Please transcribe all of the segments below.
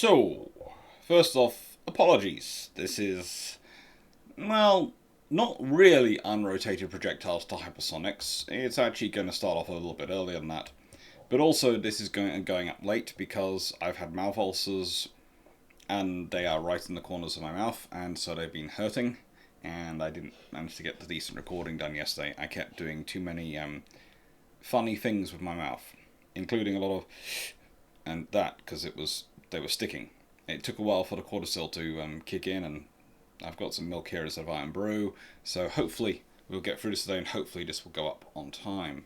So, first off, apologies. This is, well, not really unrotated projectiles to hypersonics. It's actually going to start off a little bit earlier than that. But also, this is going up late because I've had mouth ulcers, and they are right in the corners of my mouth, and so they've been hurting. And I didn't manage to get the decent recording done yesterday. I kept doing too many funny things with my mouth, including a lot of and that because they were sticking. It took a while for the cortisol to kick in, and I've got some milk here instead of iron brew, so hopefully we'll get through this today, and hopefully this will go up on time,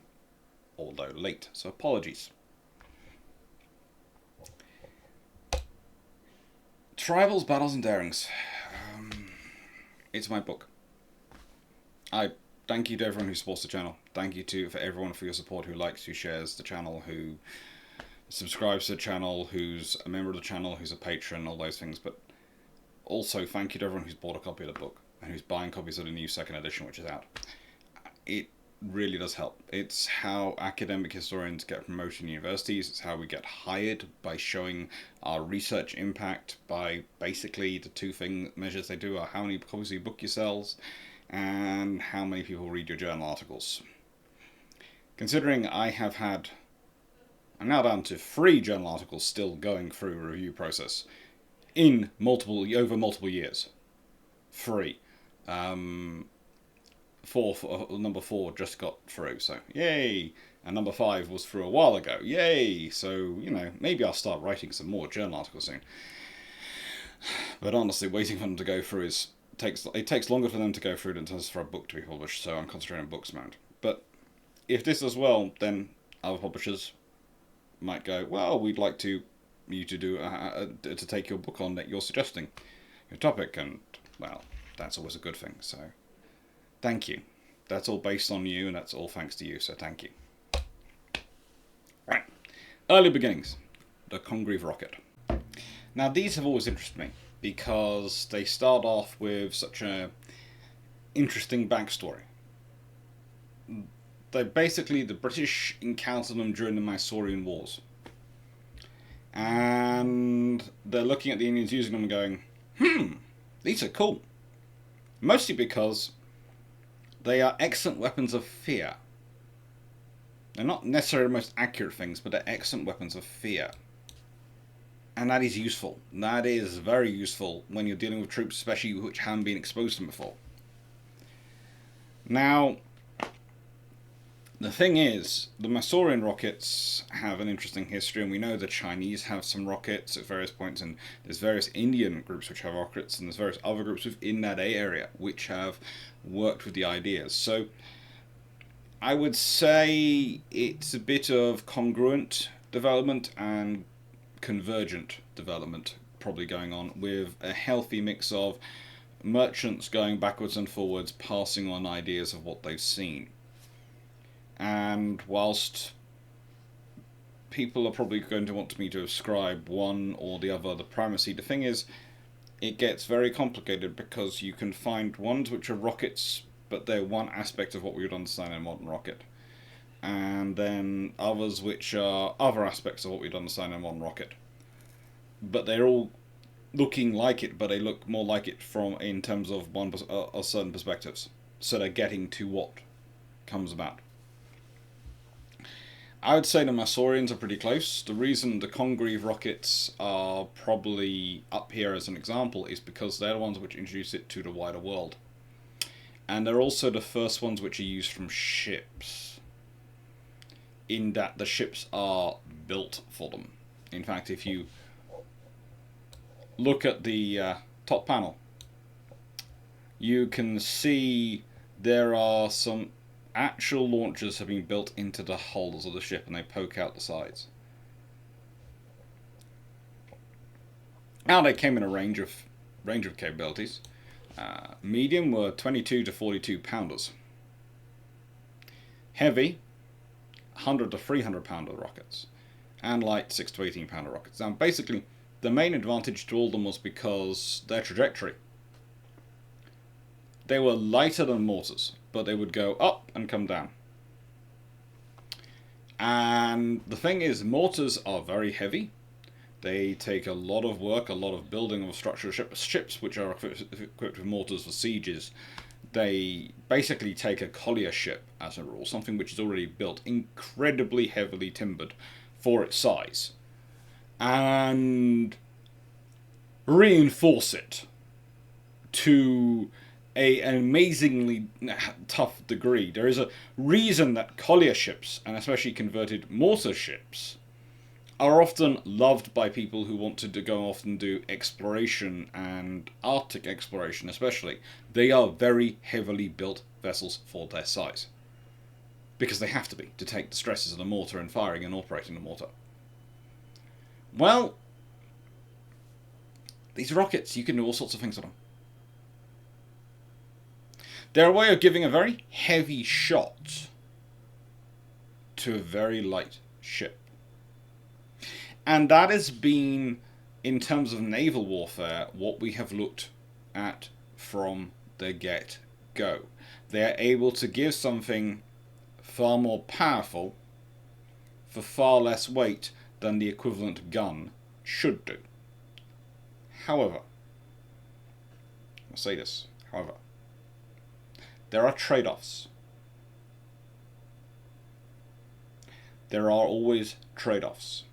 although late, so apologies. Tribals, Battles and Darings. It's my book. I thank you to everyone who supports the channel. Thank you for everyone for your support, who likes, who shares the channel, who subscribes to the channel, who's a member of the channel, who's a patron, all those things. But also thank you to everyone who's bought a copy of the book and who's buying copies of the new second edition, which is out. It really does help. It's how academic historians get promoted in universities. It's how we get hired, by showing our research impact, by basically the two measures they do are how many copies of your book you sell and how many people read your journal articles. Considering I'm now down to 3 journal articles still going through a review process in over multiple years. 3. Number 4 just got through, so yay! And number 5 was through a while ago, yay! So, maybe I'll start writing some more journal articles soon. But honestly, waiting for them to go through it takes longer for them to go through than it does for a book to be published, so I'm concentrating on books now. But if this does well, then other publishers might go, well, we'd like you to do to take your book on that you're suggesting, your topic, and well, that's always a good thing. So, thank you. That's all based on you, and that's all thanks to you. So, thank you. Right, early beginnings. The Congreve rocket. Now, these have always interested me because they start off with such a interesting backstory. The British encountered them during the Mysorean Wars. And they're looking at the Indians using them and going, these are cool. Mostly because they are excellent weapons of fear. They're not necessarily the most accurate things, but they're excellent weapons of fear. And that is useful. That is very useful when you're dealing with troops, especially which haven't been exposed to them before. Now, the thing is, the Mysorean rockets have an interesting history, and we know the Chinese have some rockets at various points, and there's various Indian groups which have rockets, and there's various other groups within that area which have worked with the ideas. So I would say it's a bit of congruent development and convergent development probably going on, with a healthy mix of merchants going backwards and forwards, passing on ideas of what they've seen. And whilst people are probably going to want me to ascribe one or the other the primacy, the thing is, it gets very complicated because you can find ones which are rockets, but they're one aspect of what we would understand in a modern rocket. And then others which are other aspects of what we'd understand in a modern rocket. But they're all looking like it, but they look more like it in terms of certain perspectives. So they're getting to what comes about. I would say the Mysoreans are pretty close. The reason the Congreve rockets are probably up here as an example is because they're the ones which introduce it to the wider world. And they're also the first ones which are used from ships, in that the ships are built for them. In fact, if you look at the top panel, you can see there are some actual launchers have been built into the hulls of the ship, and they poke out the sides. Now they came in a range of capabilities. Medium were 22 to 42 pounders. Heavy, 100 to 300 pounder rockets, and light 6 to 18 pounder rockets. Now basically, the main advantage to all of them was because their trajectory. They were lighter than mortars, but they would go up and come down. And the thing is, mortars are very heavy. They take a lot of work, a lot of building of structural ships which are equipped with mortars for sieges. They basically take a collier ship, as a rule, something which is already built, incredibly heavily timbered for its size, and reinforce it to an amazingly tough degree. There is a reason that collier ships, and especially converted mortar ships, are often loved by people who want to go off and do exploration, and Arctic exploration especially. They are very heavily built vessels for their size, because they have to be, to take the stresses of the mortar and firing and operating the mortar. Well, these rockets, you can do all sorts of things with them. They're a way of giving a very heavy shot to a very light ship. And that has been, in terms of naval warfare, what we have looked at from the get-go. They're able to give something far more powerful for far less weight than the equivalent gun should do. However, I'll say this, however, there are trade-offs. There are always trade-offs.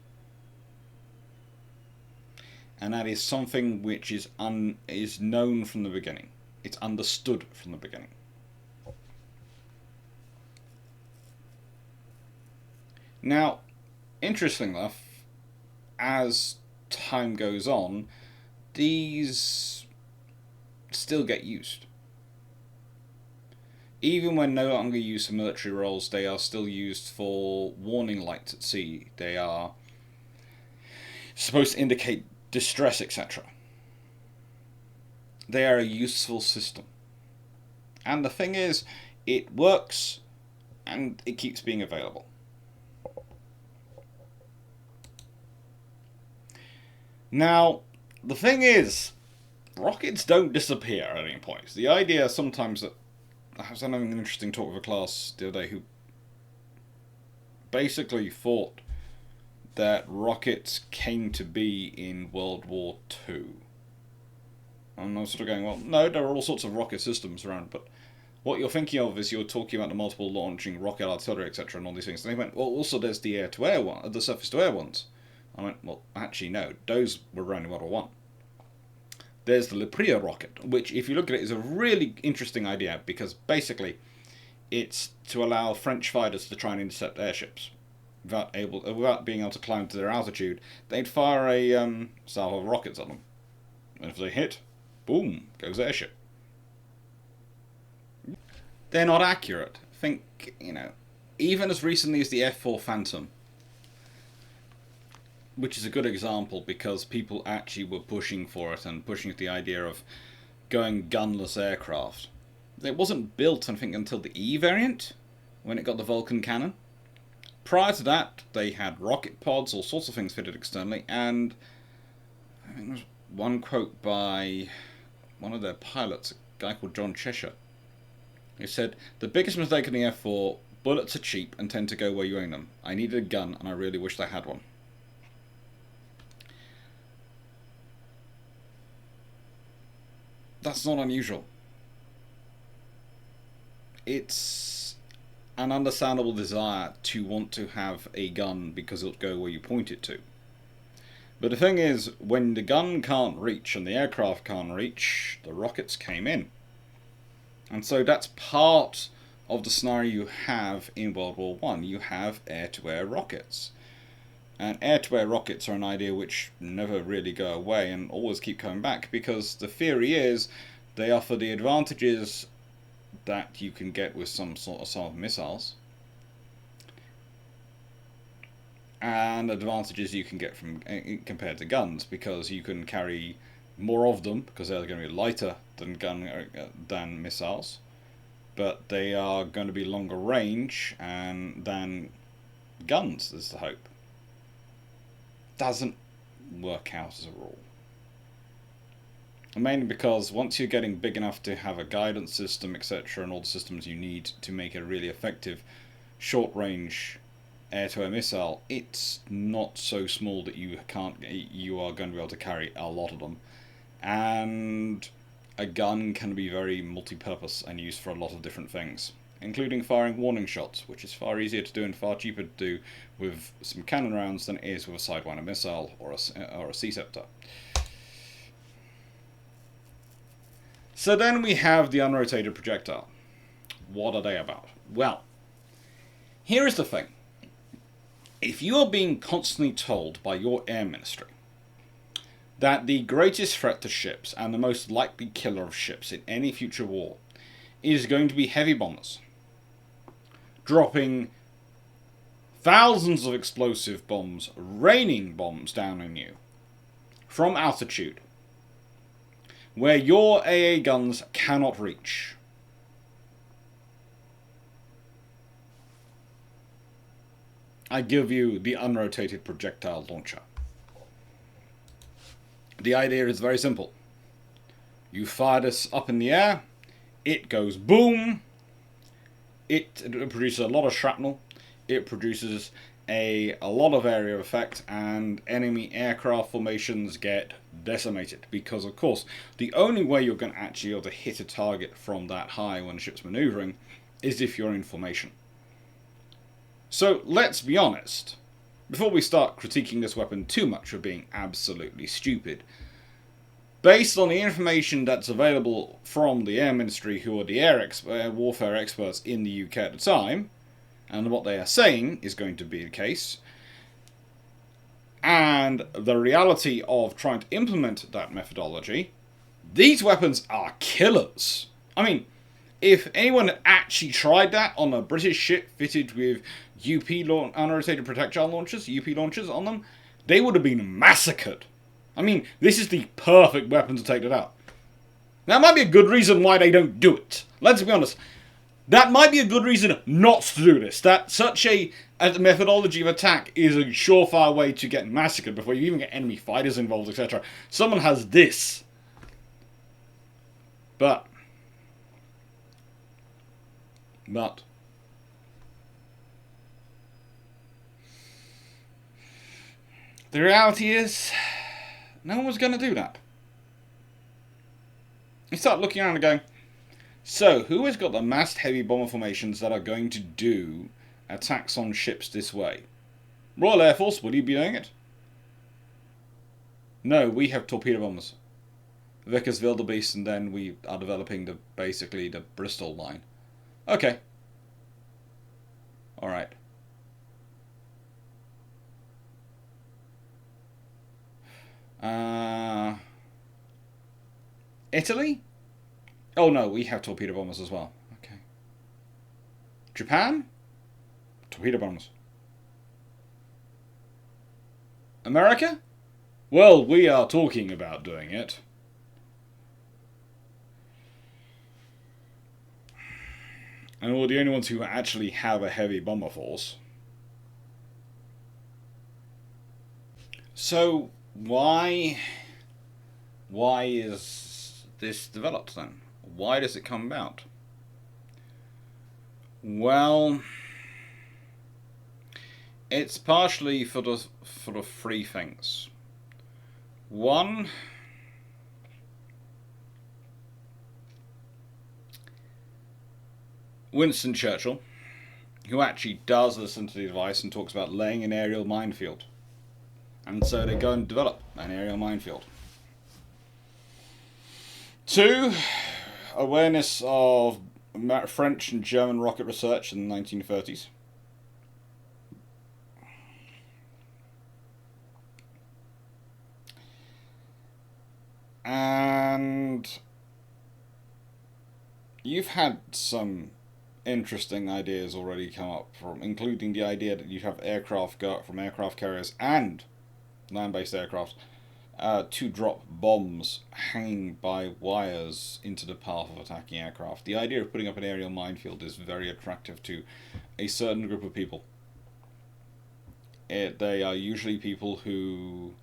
And that is something which is known from the beginning. It's understood from the beginning. Now, interestingly enough, as time goes on, these still get used. Even when no longer used for military roles, they are still used for warning lights at sea. They are supposed to indicate distress, etc. They are a useful system. And the thing is, it works and it keeps being available. Now, the thing is, rockets don't disappear at any point. The idea sometimes that I was having an interesting talk with a class the other day who basically thought that rockets came to be in World War II. And I was sort of going, well, no, there are all sorts of rocket systems around, but what you're thinking of is you're talking about the multiple launching rocket artillery, etc., and all these things. And they went, well, also there's the air-to-air one, the surface-to-air ones. I went, well, actually, no, those were around in World War I. There's the Lepria rocket, which, if you look at it, is a really interesting idea, because basically it's to allow French fighters to try and intercept airships. Without being able to climb to their altitude, they'd fire a salvo of rockets at them. And if they hit, boom, goes the airship. They're not accurate. Think, even as recently as the F-4 Phantom, which is a good example because people actually were pushing for it and pushing the idea of going gunless aircraft. It wasn't built, I think, until the E variant, when it got the Vulcan cannon. Prior to that, they had rocket pods, all sorts of things fitted externally, and I think there was one quote by one of their pilots, a guy called John Cheshire, who said, "The biggest mistake in the F-4, bullets are cheap and tend to go where you aim them. I needed a gun, and I really wished I had one." That's not unusual. It's an understandable desire to want to have a gun because it'll go where you point it to. But the thing is, when the gun can't reach and the aircraft can't reach, the rockets came in. And so that's part of the scenario you have in World War I. You have air-to-air rockets. And air-to-air rockets are an idea which never really go away and always keep coming back, because the theory is they offer the advantages that you can get with some of missiles, and advantages you can get from compared to guns, because you can carry more of them because they're going to be lighter than missiles, but they are going to be longer range than guns, is the hope. Doesn't work out as a rule. Mainly because once you're getting big enough to have a guidance system, etc., and all the systems you need to make a really effective short-range air-to-air missile, it's not so small that you are going to be able to carry a lot of them. And a gun can be very multi-purpose and used for a lot of different things, including firing warning shots, which is far easier to do and far cheaper to do with some cannon rounds than it is with a Sidewinder missile or a Sea-Scepter. So then we have the unrotated projectile. What are they about? Well, here is the thing. If you are being constantly told by your air ministry that the greatest threat to ships and the most likely killer of ships in any future war is going to be heavy bombers, dropping thousands of explosive bombs, raining bombs down on you from altitude, where your AA guns cannot reach, I give you the unrotated projectile launcher. The idea is very simple. You fire this up in the air, it goes boom, it produces a lot of shrapnel, it produces a lot of area effect, and enemy aircraft formations get decimated. Because, of course, the only way you're going to actually be able to hit a target from that high when the ship's maneuvering is if you're in formation. So, let's be honest. Before we start critiquing this weapon too much for being absolutely stupid, based on the information that's available from the Air Ministry, who are the air warfare experts in the UK at the time, and what they are saying is going to be the case, and the reality of trying to implement that methodology, these weapons are killers. I mean, if anyone had actually tried that on a British ship fitted with unrotated projectile launchers, UP launchers on them, they would have been massacred. I mean, this is the perfect weapon to take it out. That might be a good reason why they don't do it. Let's be honest. That might be a good reason not to do this. That such a methodology of attack is a surefire way to get massacred before you even get enemy fighters involved, etc. Someone has this. But the reality is, no one was going to do that. You start looking around and going, so who has got the massed heavy bomber formations that are going to do attacks on ships this way? Royal Air Force, will you be doing it? No, we have torpedo bombers. Vickers Wildebeest, and then we are developing basically the Bristol line. Okay. Alright. Italy? Oh no, we have torpedo bombers as well. Okay. Japan? Torpedo bombers. America? Well, we are talking about doing it. And we're the only ones who actually have a heavy bomber force. So, why is this developed then? Why does it come about? Well, it's partially for the three things. One, Winston Churchill, who actually does listen to the advice and talks about laying an aerial minefield. And so they go and develop an aerial minefield. Two, awareness of French and German rocket research in the 1930s. And you've had some interesting ideas already come up, including the idea that you have aircraft go up from aircraft carriers and land-based aircraft to drop bombs hanging by wires into the path of attacking aircraft. The idea of putting up an aerial minefield is very attractive to a certain group of people. They are usually people who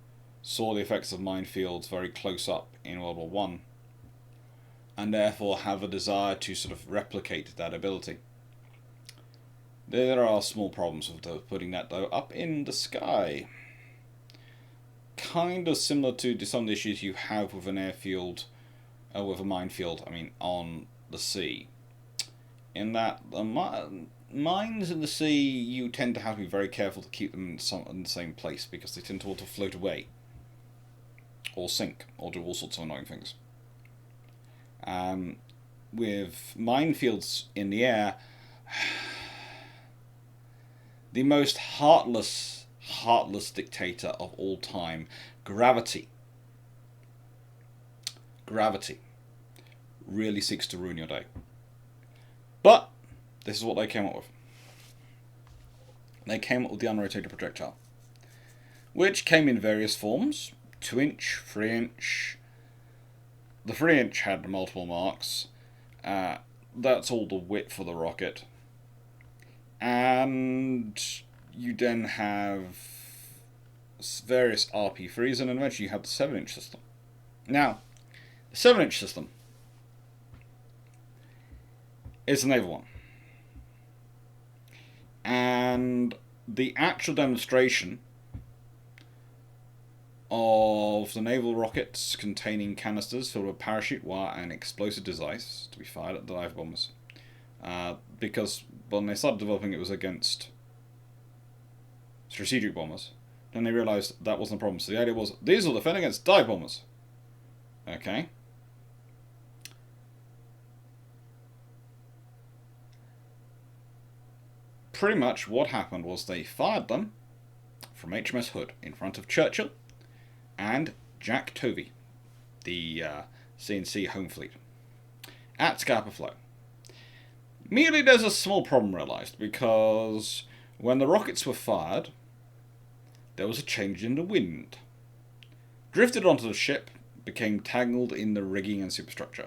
saw the effects of minefields very close up in World War One, and therefore have a desire to sort of replicate that ability. There are small problems with putting that, though, up in the sky. Kind of similar to some of the issues you have with an airfield, with a minefield, on the sea. In that, the mines in the sea, you tend to have to be very careful to keep them in the same place, because they tend to want to float away, or sink, or do all sorts of annoying things. With minefields in the air, the most heartless dictator of all time, gravity. Gravity really seeks to ruin your day. But this is what they came up with. They came up with the unrotated projectile, which came in various forms: 2-inch, 3-inch. The 3-inch had multiple marks. That's all the width for the rocket. And you then have various RP3s, and eventually you have the 7-inch system. Now, the 7-inch system is the Naval one. And the actual demonstration of the Naval rockets containing canisters filled with parachute wire and explosive device to be fired at the dive bombers. Because when they started developing, it was against strategic bombers. Then they realised that wasn't a problem. So the idea was, these will defend against dive bombers. Okay. Pretty much what happened was they fired them from HMS Hood in front of Churchill and Jack Tovey, the CNC Home Fleet, at Scapa Flow. Immediately there's a small problem realised, because when the rockets were fired, there was a change in the wind. Drifted onto the ship, became tangled in the rigging and superstructure.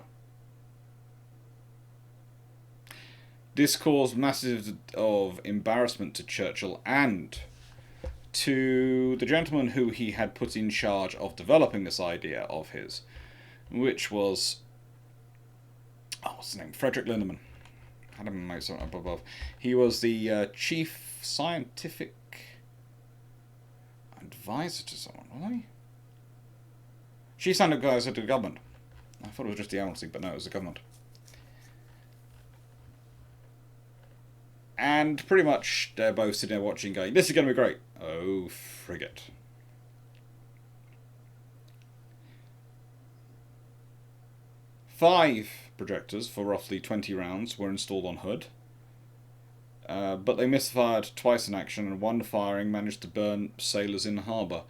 This caused massive of embarrassment to Churchill and to the gentleman who he had put in charge of developing this idea of his, which was, what's his name? Frederick Lindemann. I don't know something up above. He was the chief scientific advisor to someone, wasn't he? Chief scientific advisor to the government. I thought it was just the Admiralty, but no, it was the government. And pretty much they're both sitting there watching, going, this is going to be great. Oh, frigate. Five projectors for roughly 20 rounds were installed on Hood. But they misfired twice in action, and one firing managed to burn sailors in the harbour.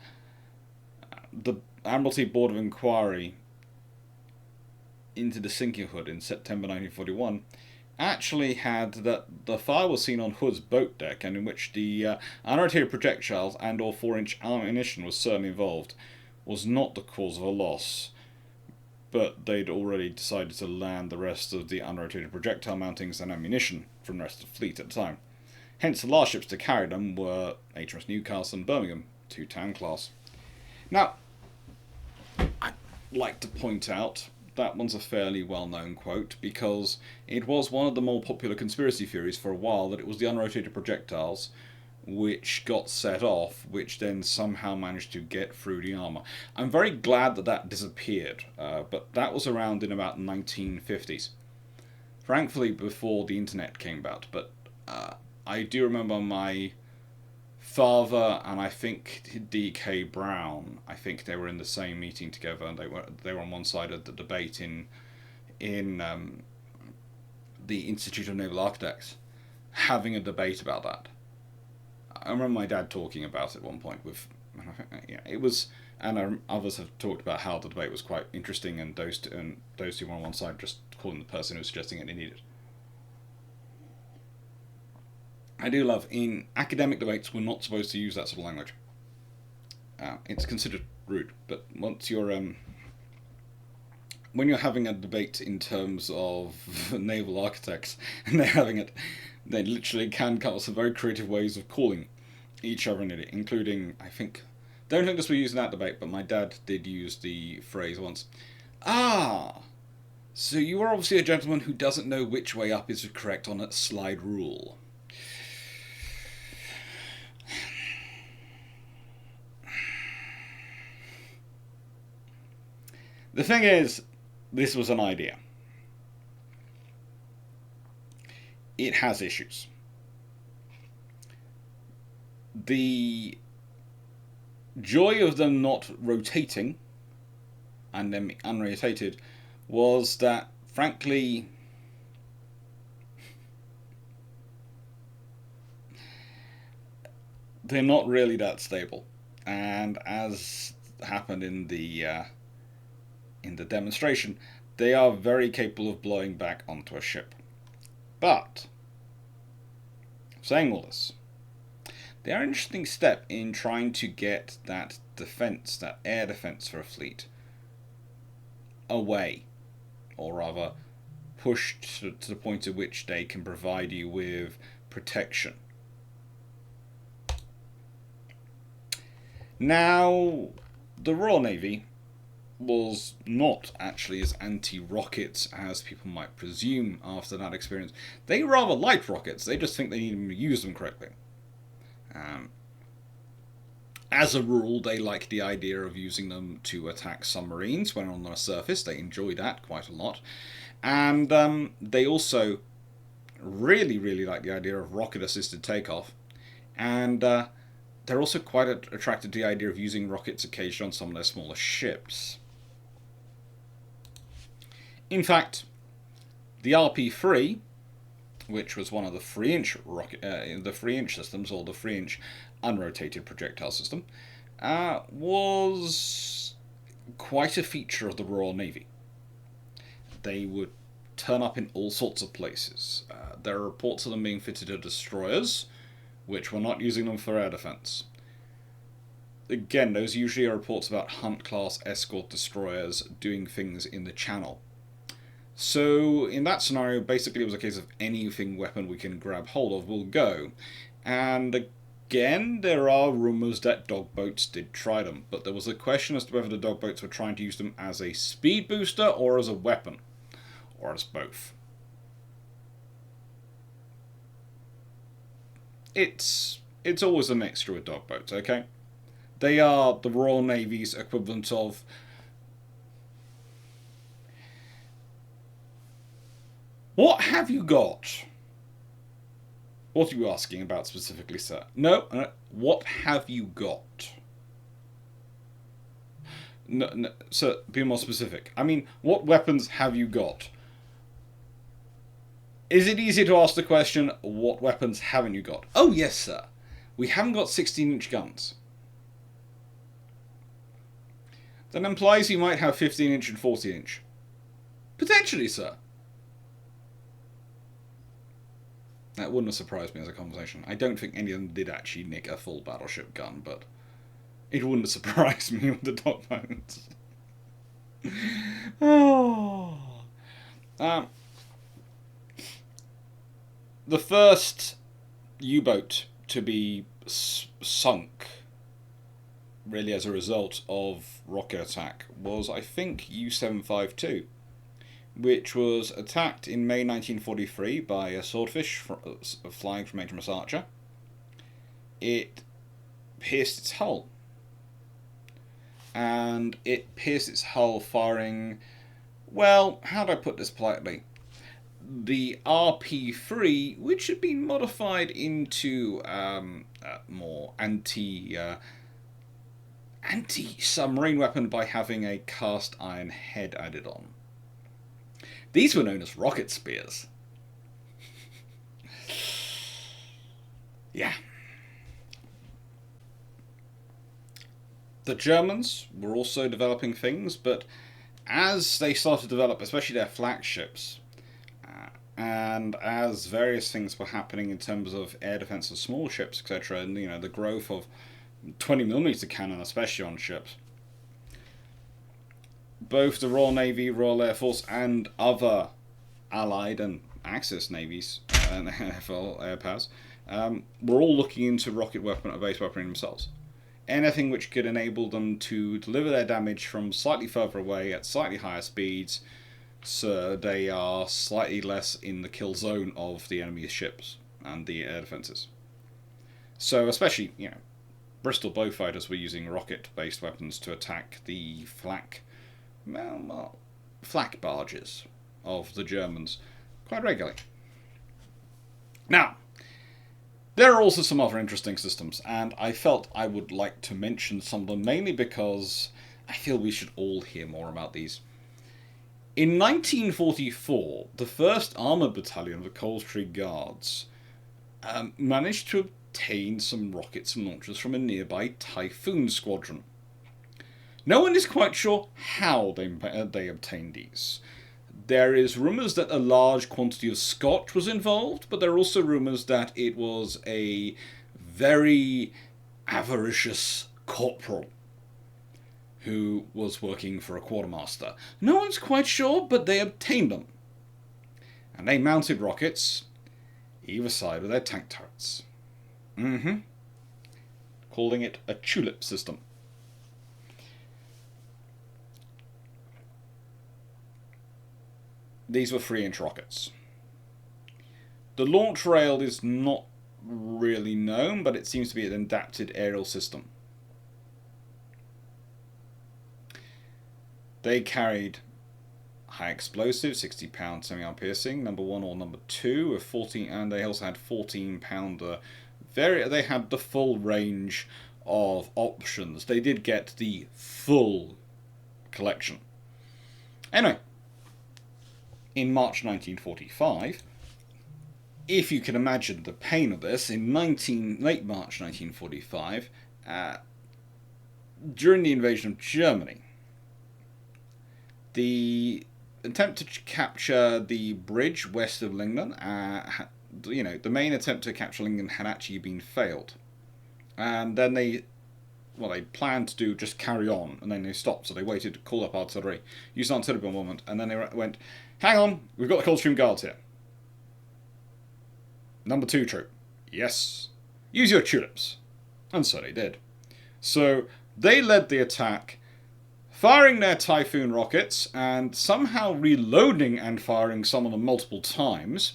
The Admiralty Board of Inquiry into the sinking of Hood in September 1941 actually had that the fire was seen on Hood's boat deck, and in which the unrotated projectiles and or 4-inch ammunition was certainly involved, was not the cause of a loss, but they'd already decided to land the rest of the unrotated projectile mountings and ammunition from the rest of the fleet at the time. Hence the last ships to carry them were HMS Newcastle and Birmingham, 2-town class. Now, I'd like to point out that one's a fairly well-known quote, because it was one of the more popular conspiracy theories for a while that it was the unrotated projectiles which got set off, which then somehow managed to get through the armour. I'm very glad that that disappeared, but that was around in about 1950s. Thankfully before the internet came about, but I do remember my father and I think D.K. Brown, I think they were in the same meeting together, and they were on one side of the debate in the Institute of Naval Architects, having a debate about that. I remember my dad talking about it at one point with, it was, and others have talked about how the debate was quite interesting, and those two were on one side just calling the person who was suggesting it needed. I do love, in academic debates, we're not supposed to use that sort of language. It's considered rude, but once you're, when you're having a debate in terms of naval architects, and they're having it, they literally can come up with some very creative ways of calling each other an idiot, including, I don't think this was used in that debate, but my dad did use the phrase once, so you are obviously a gentleman who doesn't know which way up is correct on a slide rule. The thing is, this was an idea. It has issues. The joy of them not rotating and then unrotated was that, frankly, they're not really that stable. And as happened in the demonstration, they are very capable of blowing back onto a ship. But, saying all this, they are an interesting step in trying to get that defense, that air defense for a fleet, away, or rather pushed to the point at which they can provide you with protection. Now, the Royal Navy was not actually as anti-rockets as people might presume after that experience. They rather like rockets, they just think they need to use them correctly. As a rule, they like the idea of using them to attack submarines when on the surface. They enjoy that quite a lot. And they also really, really like the idea of rocket-assisted takeoff. And they're also quite attracted to the idea of using rockets occasionally on some of their smaller ships. In fact, the RP-3, which was one of the 3-inch the 3-inch systems, or the 3-inch unrotated projectile system, was quite a feature of the Royal Navy. They would turn up in all sorts of places. There are reports of them being fitted to destroyers, which were not using them for air defense. Again, those usually are reports about Hunt-class escort destroyers doing things in the Channel. So, in that scenario, basically it was a case of anything weapon we can grab hold of will go. And again, there are rumours that dogboats did try them, but there was a question as to whether the dogboats were trying to use them as a speed booster or as a weapon, or as both. It's always a mixture with dogboats, okay? They are the Royal Navy's equivalent of... What have you got? What are you asking about specifically, sir? No, what have you got? No, sir, be more specific. I mean, what weapons have you got? Is it easy to ask the question, what weapons haven't you got? Oh, yes, sir. We haven't got 16-inch guns. That implies you might have 15-inch and 14-inch. Potentially, sir. That wouldn't have surprised me as a conversation. I don't think any of them did actually nick a full battleship gun, but it wouldn't have surprised me with the dogboats. Oh. The first U-boat to be sunk, really as a result of rocket attack, was, I think, U-752, which was attacked in May 1943 by a swordfish flying from HMS Archer. It pierced its hull. And it pierced its hull firing, well, how do I put this politely? The RP-3, which had been modified into more anti-submarine weapon by having a cast iron head added on. These were known as rocket spears. Yeah. The Germans were also developing things, but as they started to develop, especially their flagships, and as various things were happening in terms of air defense of small ships, etc., and the growth of 20mm cannon, especially on ships, both the Royal Navy, Royal Air Force, and other Allied and Axis navies and Naval air powers were all looking into rocket base weaponry themselves. Anything which could enable them to deliver their damage from slightly further away at slightly higher speeds, so they are slightly less in the kill zone of the enemy's ships and the air defences. So especially, Bristol Beaufighters were using rocket-based weapons to attack the flak flak barges of the Germans quite regularly. Now, there are also some other interesting systems, and I felt I would like to mention some of them, mainly because I feel we should all hear more about these. In 1944, the 1st Armoured Battalion of the Coldstream Guards managed to obtain some rockets and launchers from a nearby Typhoon Squadron. No one is quite sure how they obtained these. There is rumours that a large quantity of scotch was involved, but there are also rumours that it was a very avaricious corporal who was working for a quartermaster. No one's quite sure, but they obtained them. And they mounted rockets either side of their tank turrets. Calling it a tulip system. These were 3-inch rockets. The launch rail is not really known, but it seems to be an adapted aerial system. They carried high explosive, 60-pound semi-arm piercing, number 1 or number 2, of 14, and they also had 14-pounder. They had the full range of options. They did get the full collection. Anyway, in March 1945, if you can imagine the pain of this, in late March 1945, during the invasion of Germany, the attempt to capture the bridge west of Lingen, the main attempt to capture Lingen had actually been failed. And then they planned to just carry on, and then they stopped, so they waited to call up artillery, used artillery bombardment, and then they went, hang on, we've got the Coldstream Guards here. Number 2 troop. Yes. Use your tulips. And so they did. So they led the attack, firing their Typhoon rockets, and somehow reloading and firing some of them multiple times.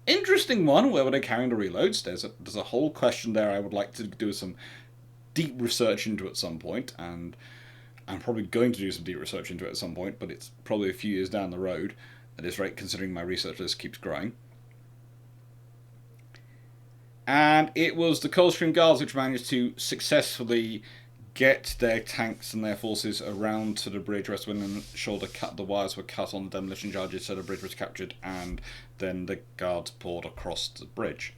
Interesting one, where were they carrying the reloads? There's a whole question there I would like to do some deep research into at some point, and I'm probably going to do some deep research into it at some point, but it's probably a few years down the road at this rate, considering my research list keeps growing. And it was the Coldstream Guards which managed to successfully get their tanks and their forces around to the bridge west when the wires were cut on demolition charges, so the bridge was captured, and then the guards poured across the bridge.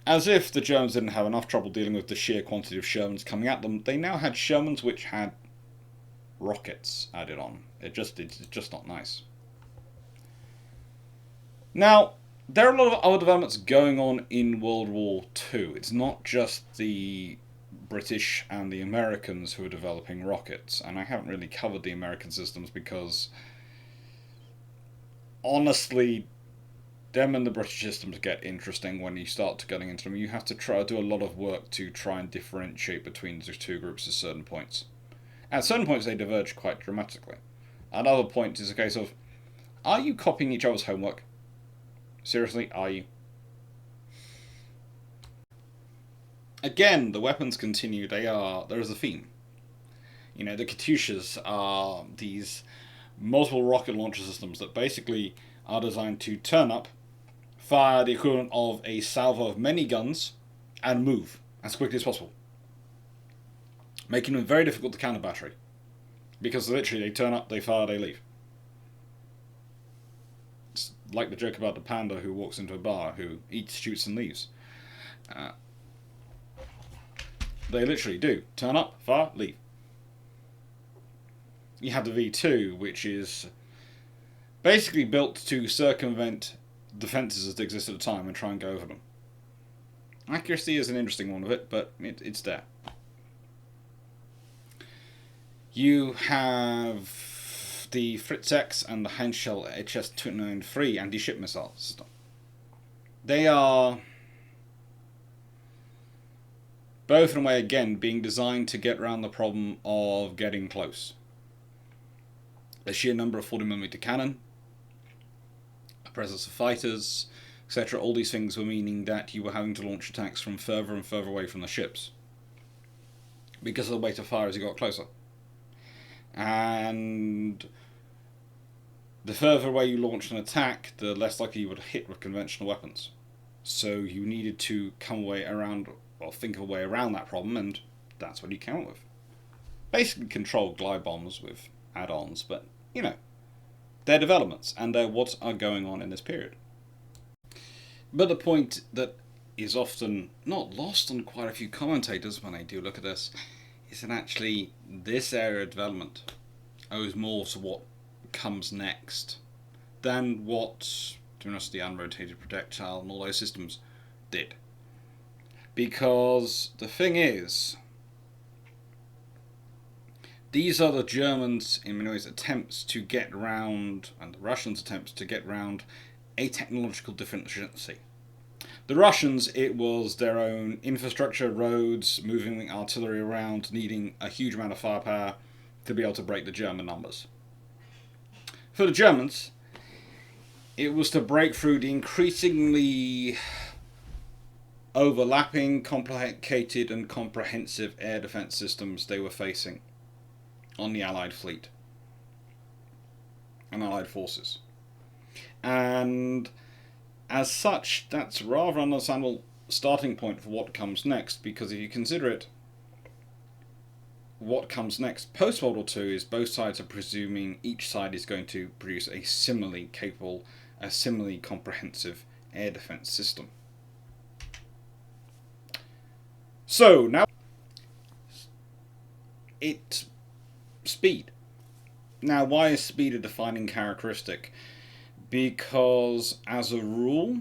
As if the Germans didn't have enough trouble dealing with the sheer quantity of Shermans coming at them, they now had Shermans which had rockets added on. It's just not nice. Now, there are a lot of other developments going on in World War II. It's not just the British and the Americans who are developing rockets, and I haven't really covered the American systems because, honestly, them and the British systems get interesting when you start getting into them. You have to do a lot of work to try and differentiate between the two groups at certain points. At certain points they diverge quite dramatically. At other points it's a case of, are you copying each other's homework? Seriously, are you? Again, the weapons continue. There is a theme. The Katyushas are these multiple rocket launcher systems that basically are designed to turn up, fire the equivalent of a salvo of many guns, and move as quickly as possible, making them very difficult to counter battery. Because literally they turn up, they fire, they leave. It's like the joke about the panda who walks into a bar, who eats, shoots, and leaves. They literally do. Turn up, fire, leave. You have the V2, which is basically built to circumvent defences that exist at the time and try and go over them. Accuracy is an interesting one of it, but it's there. You have the Fritz X and the Henschel HS-293 anti-ship missile system. They are both, in a way, again, being designed to get around the problem of getting close. The sheer number of 40mm cannon, a presence of fighters, etc. All these things were meaning that you were having to launch attacks from further and further away from the ships, because of the rate of fire as you got closer. And the further away you launched an attack, the less likely you would hit with conventional weapons. So you needed to come away around, or think of a way around that problem, and that's what you came up with. Basically controlled glide bombs with add-ons, but, you know, they're developments, and they're what are going on in this period. But the point that is often not lost on quite a few commentators when they do look at this is that actually this area of development owes more to what comes next than what, to be honest, the unrotated projectile and all those systems did. Because the thing is, these are the Germans, in many ways, attempts to get round, and the Russians' attempts to get round, a technological deficiency. The Russians, it was their own infrastructure, roads, moving artillery around, needing a huge amount of firepower to be able to break the German numbers. For the Germans, it was to break through the increasingly overlapping, complicated, and comprehensive air defense systems they were facing on the Allied fleet and Allied forces. And as such, that's a rather understandable starting point for what comes next, because if you consider it, what comes next post World War II is both sides are presuming each side is going to produce a similarly capable, a similarly comprehensive air defense system. So now, it's speed. Now, why is speed a defining characteristic? Because, as a rule,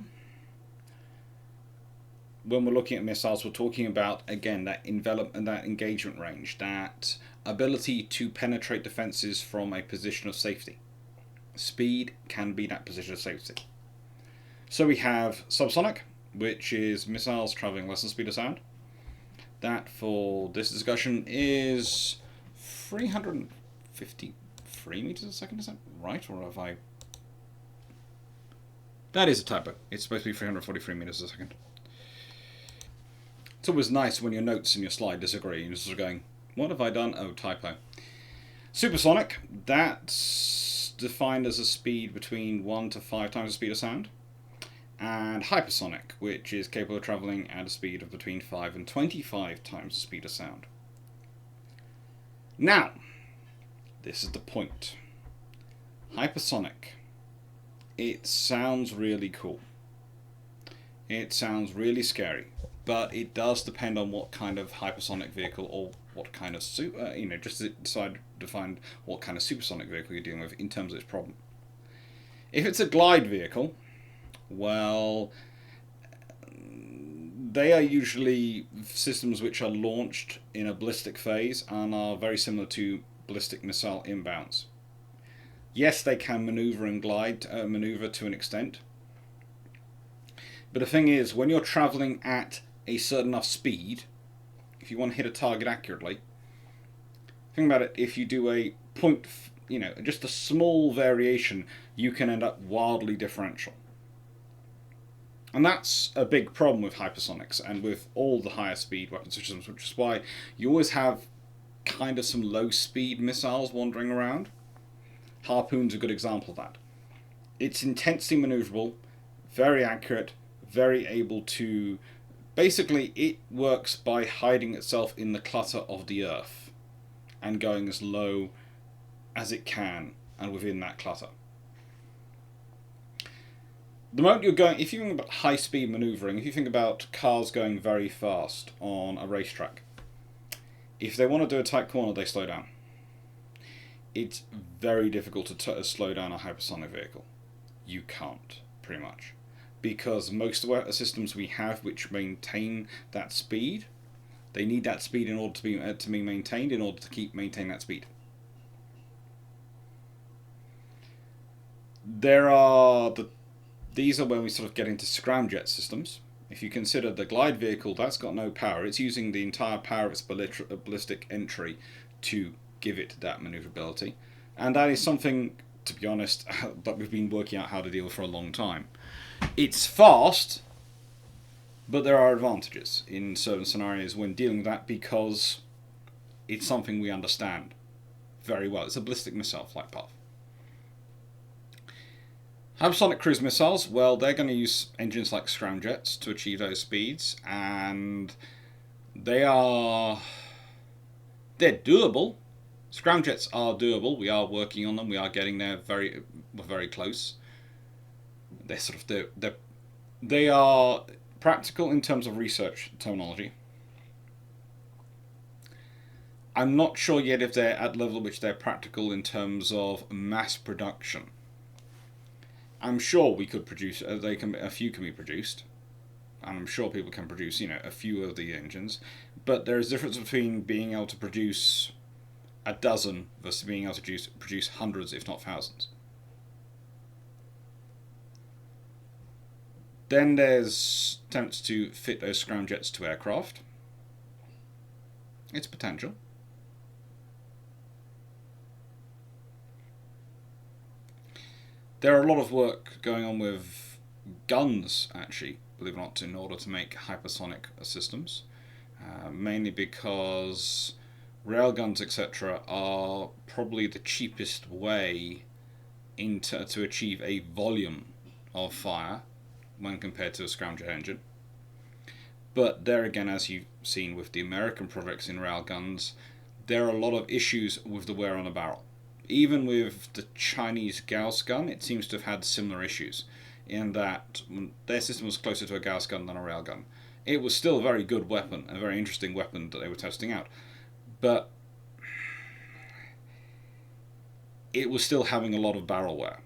when we're looking at missiles, we're talking about, again, that envelopment, that engagement range, that ability to penetrate defenses from a position of safety. Speed can be that position of safety. So we have subsonic, which is missiles traveling less than speed of sound. That, for this discussion, is 353 meters a second. Is that right? Or have I... That is a typo. It's supposed to be 343 meters a second. It's always nice when your notes in your slide disagree. You're sort of going, what have I done? Oh, typo. Supersonic, that's defined as a speed between 1 to 5 times the speed of sound. And hypersonic, which is capable of travelling at a speed of between 5 and 25 times the speed of sound. Now, this is the point. Hypersonic. It sounds really cool. It sounds really scary, but it does depend on what kind of hypersonic vehicle or what kind of just to decide to find what kind of supersonic vehicle you're dealing with in terms of its problem. If it's a glide vehicle, well, they are usually systems which are launched in a ballistic phase and are very similar to ballistic missile inbounds. Yes, they can maneuver and glide, maneuver to an extent. But the thing is, when you're travelling at a certain enough speed, if you want to hit a target accurately, think about it, if you do a point, just a small variation, you can end up wildly differential. And that's a big problem with hypersonics and with all the higher speed weapon systems, which is why you always have kind of some low speed missiles wandering around. Harpoon's a good example of that. It's intensely maneuverable, very accurate, very able to... Basically, it works by hiding itself in the clutter of the Earth and going as low as it can and within that clutter. The moment you're going... If you think about high-speed maneuvering, if you think about cars going very fast on a racetrack, if they want to do a tight corner, they slow down. It's very difficult to slow down a hypersonic vehicle. You can't, pretty much. Because most of the systems we have which maintain that speed, they need that speed in order to be maintained in order to maintain that speed. These are when we sort of get into scramjet systems. If you consider the glide vehicle, that's got no power. It's using the entire power of its ballistic entry to give it that maneuverability. And that is something, to be honest, that we've been working out how to deal with for a long time. It's fast, but there are advantages in certain scenarios when dealing with that because it's something we understand very well. It's a ballistic missile flight path. Hypersonic cruise missiles, well, they're going to use engines like scramjets to achieve those speeds, and they're doable. Scramjets are doable. We are working on them. We are getting there. We're very close. They are practical in terms of research terminology. I'm not sure yet if they're at the level at which they're practical in terms of mass production. I'm sure we could produce. A few can be produced, and I'm sure people can produce, a few of the engines. But there is a difference between being able to produce a dozen versus being able to produce hundreds, if not thousands. Then there's attempts to fit those scramjets to aircraft. It's potential. There are a lot of work going on with guns, actually, believe it or not, in order to make hypersonic systems. Mainly because railguns, etc., are probably the cheapest way to achieve a volume of fire when compared to a scramjet engine. But there again, as you've seen with the American projects in railguns, there are a lot of issues with the wear on the barrel. Even with the Chinese Gauss gun, it seems to have had similar issues, in that their system was closer to a Gauss gun than a railgun. It was still a very good weapon, a very interesting weapon that they were testing out, but it was still having a lot of barrel wear.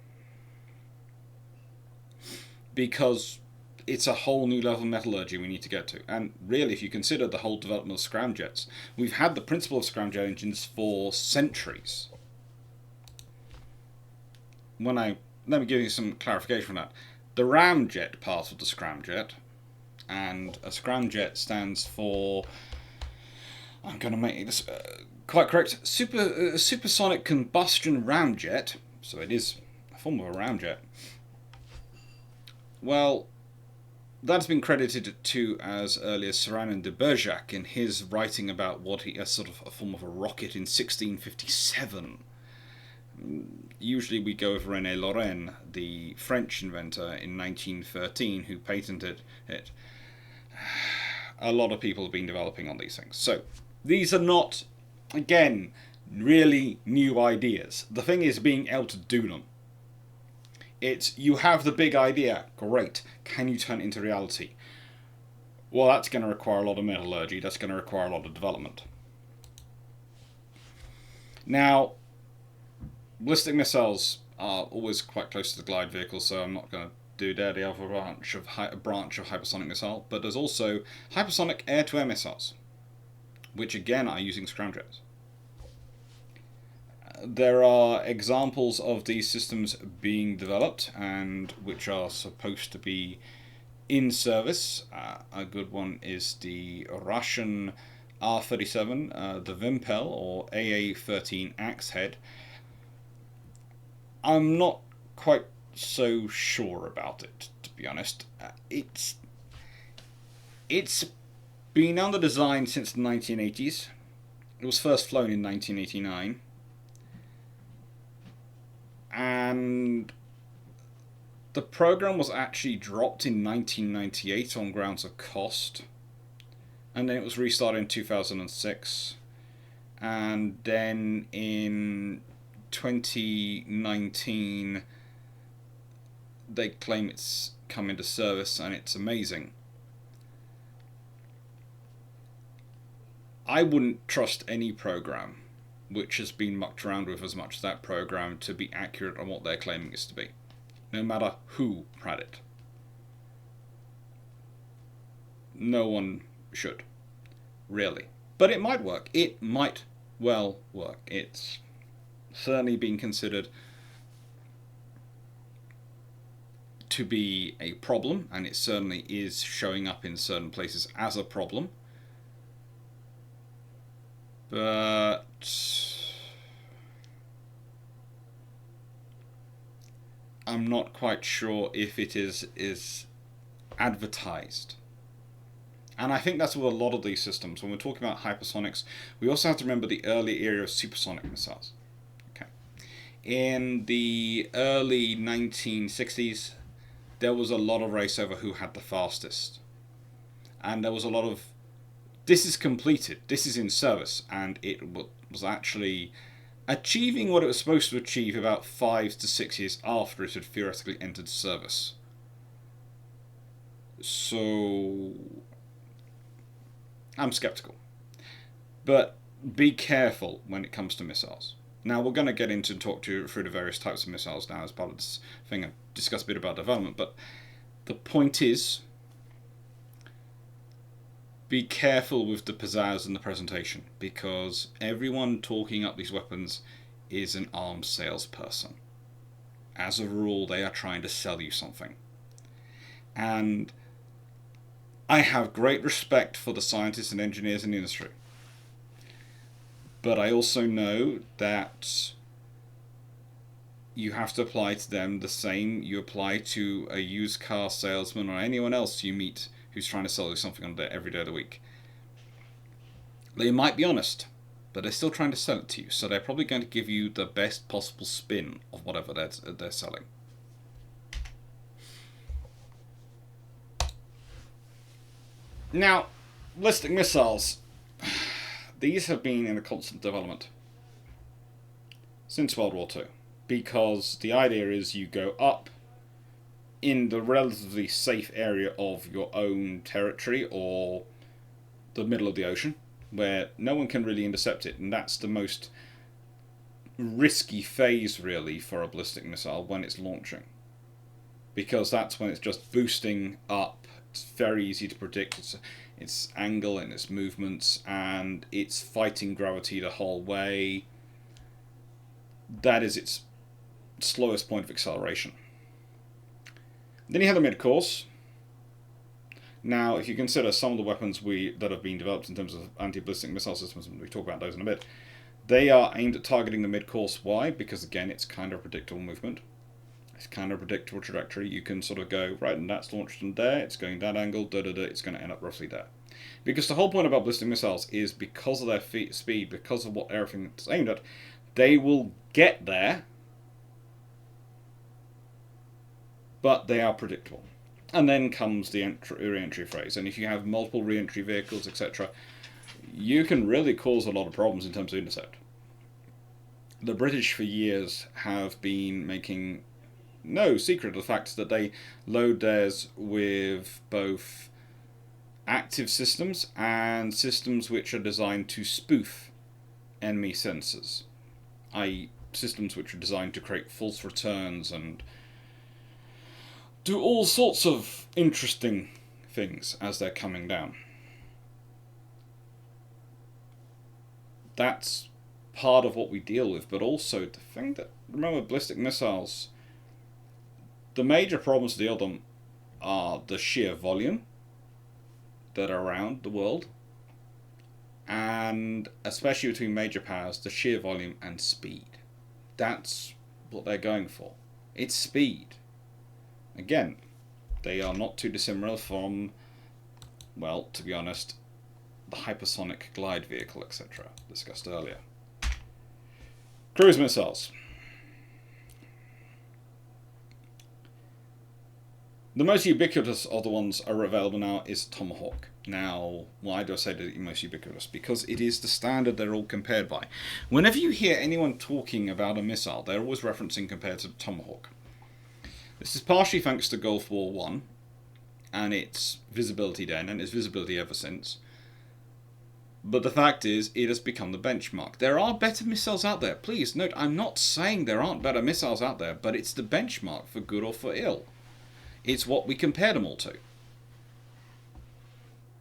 Because it's a whole new level of metallurgy we need to get to. And really, if you consider the whole development of scramjets, we've had the principle of scramjet engines for centuries. Let me give you some clarification on that. The ramjet part of the scramjet, and a scramjet stands for, I'm going to make this quite correct, supersonic combustion ramjet, so it is a form of a ramjet. Well, that's been credited to as early as Cyrano de Bergerac in his writing about a sort of a form of a rocket in 1657. Usually we go with René Lorraine, the French inventor, in 1913, who patented it. A lot of people have been developing on these things. So, these are not, again, really new ideas. The thing is being able to do them. You have the big idea, great. Can you turn it into reality? Well, that's going to require a lot of metallurgy. That's going to require a lot of development. Now, ballistic missiles are always quite close to the glide vehicle, so I'm not going to do the other branch of hypersonic missile. But there's also hypersonic air-to-air missiles, which again are using scramjets. There are examples of these systems being developed and which are supposed to be in service. A good one is the Russian R-37, the Vimpel or AA-13 Axe Head. I'm not quite so sure about it, to be honest. It's been under design since the 1980s. It was first flown in 1989. And the program was actually dropped in 1998 on grounds of cost. And then it was restarted in 2006. And then in 2019, they claim it's come into service and it's amazing. I wouldn't trust any program which has been mucked around with as much as that program to be accurate on what they're claiming it to be, no matter who had it. No one should, really. But it might work. It might well work. It's certainly been considered to be a problem, and it certainly is showing up in certain places as a problem. But I'm not quite sure if it is advertised. And I think that's with a lot of these systems. When we're talking about hypersonics, we also have to remember the early era of supersonic missiles. In the early 1960s, there was a lot of race over who had the fastest. And there was a lot of, this is completed, this is in service, and it was actually achieving what it was supposed to achieve about 5 to 6 years after it had theoretically entered service. So, I'm skeptical. But be careful when it comes to missiles. Now, we're going to get into and talk to you through the various types of missiles now as part of this thing and discuss a bit about development, but the point is, be careful with the pizzazz in the presentation, because everyone talking up these weapons is an arms salesperson. As a rule, they are trying to sell you something. And I have great respect for the scientists and engineers in the industry. But I also know that you have to apply to them the same you apply to a used car salesman or anyone else you meet who's trying to sell you something on every day of the week. They might be honest, but they're still trying to sell it to you, so they're probably going to give you the best possible spin of whatever they're selling. Now, ballistic missiles. These have been in a constant development since World War II, because the idea is you go up in the relatively safe area of your own territory or the middle of the ocean, where no one can really intercept it, and that's the most risky phase, really, for a ballistic missile when it's launching. Because that's when it's just boosting up, it's very easy to predict its angle and its movements, and it's fighting gravity the whole way. That is its slowest point of acceleration. Then you have the mid-course. Now, if you consider some of the weapons that have been developed in terms of anti-ballistic missile systems, and we talk about those in a bit, they are aimed at targeting the mid-course. Why? Because, again, it's kind of predictable movement. It's kind of predictable trajectory. You can sort of go, right, and that's launched from there, it's going that angle, it's going to end up roughly there. Because the whole point about ballistic missiles is, because of their speed, because of what everything it's aimed at, they will get there, but they are predictable. And then comes the re-entry phase. And if you have multiple re-entry vehicles, etc., you can really cause a lot of problems in terms of intercept. The British for years have been making no secret of the fact that they load theirs with both active systems and systems which are designed to spoof enemy sensors, i.e. systems which are designed to create false returns and do all sorts of interesting things as they're coming down. That's part of what we deal with, but also the thing that, remember, ballistic missiles, the major problems to deal with them are the sheer volume that are around the world, and especially between major powers, the sheer volume and speed. That's what they're going for. It's speed. Again, they are not too dissimilar from, well, to be honest, the hypersonic glide vehicle, etc., discussed earlier. Cruise missiles. The most ubiquitous of the ones are available now is Tomahawk. Now, why do I say the most ubiquitous? Because it is the standard they're all compared by. Whenever you hear anyone talking about a missile, they're always referencing compared to Tomahawk. This is partially thanks to Gulf War I and its visibility then, and its visibility ever since. But the fact is, it has become the benchmark. There are better missiles out there. Please note, I'm not saying there aren't better missiles out there, but it's the benchmark for good or for ill. It's what we compare them all to.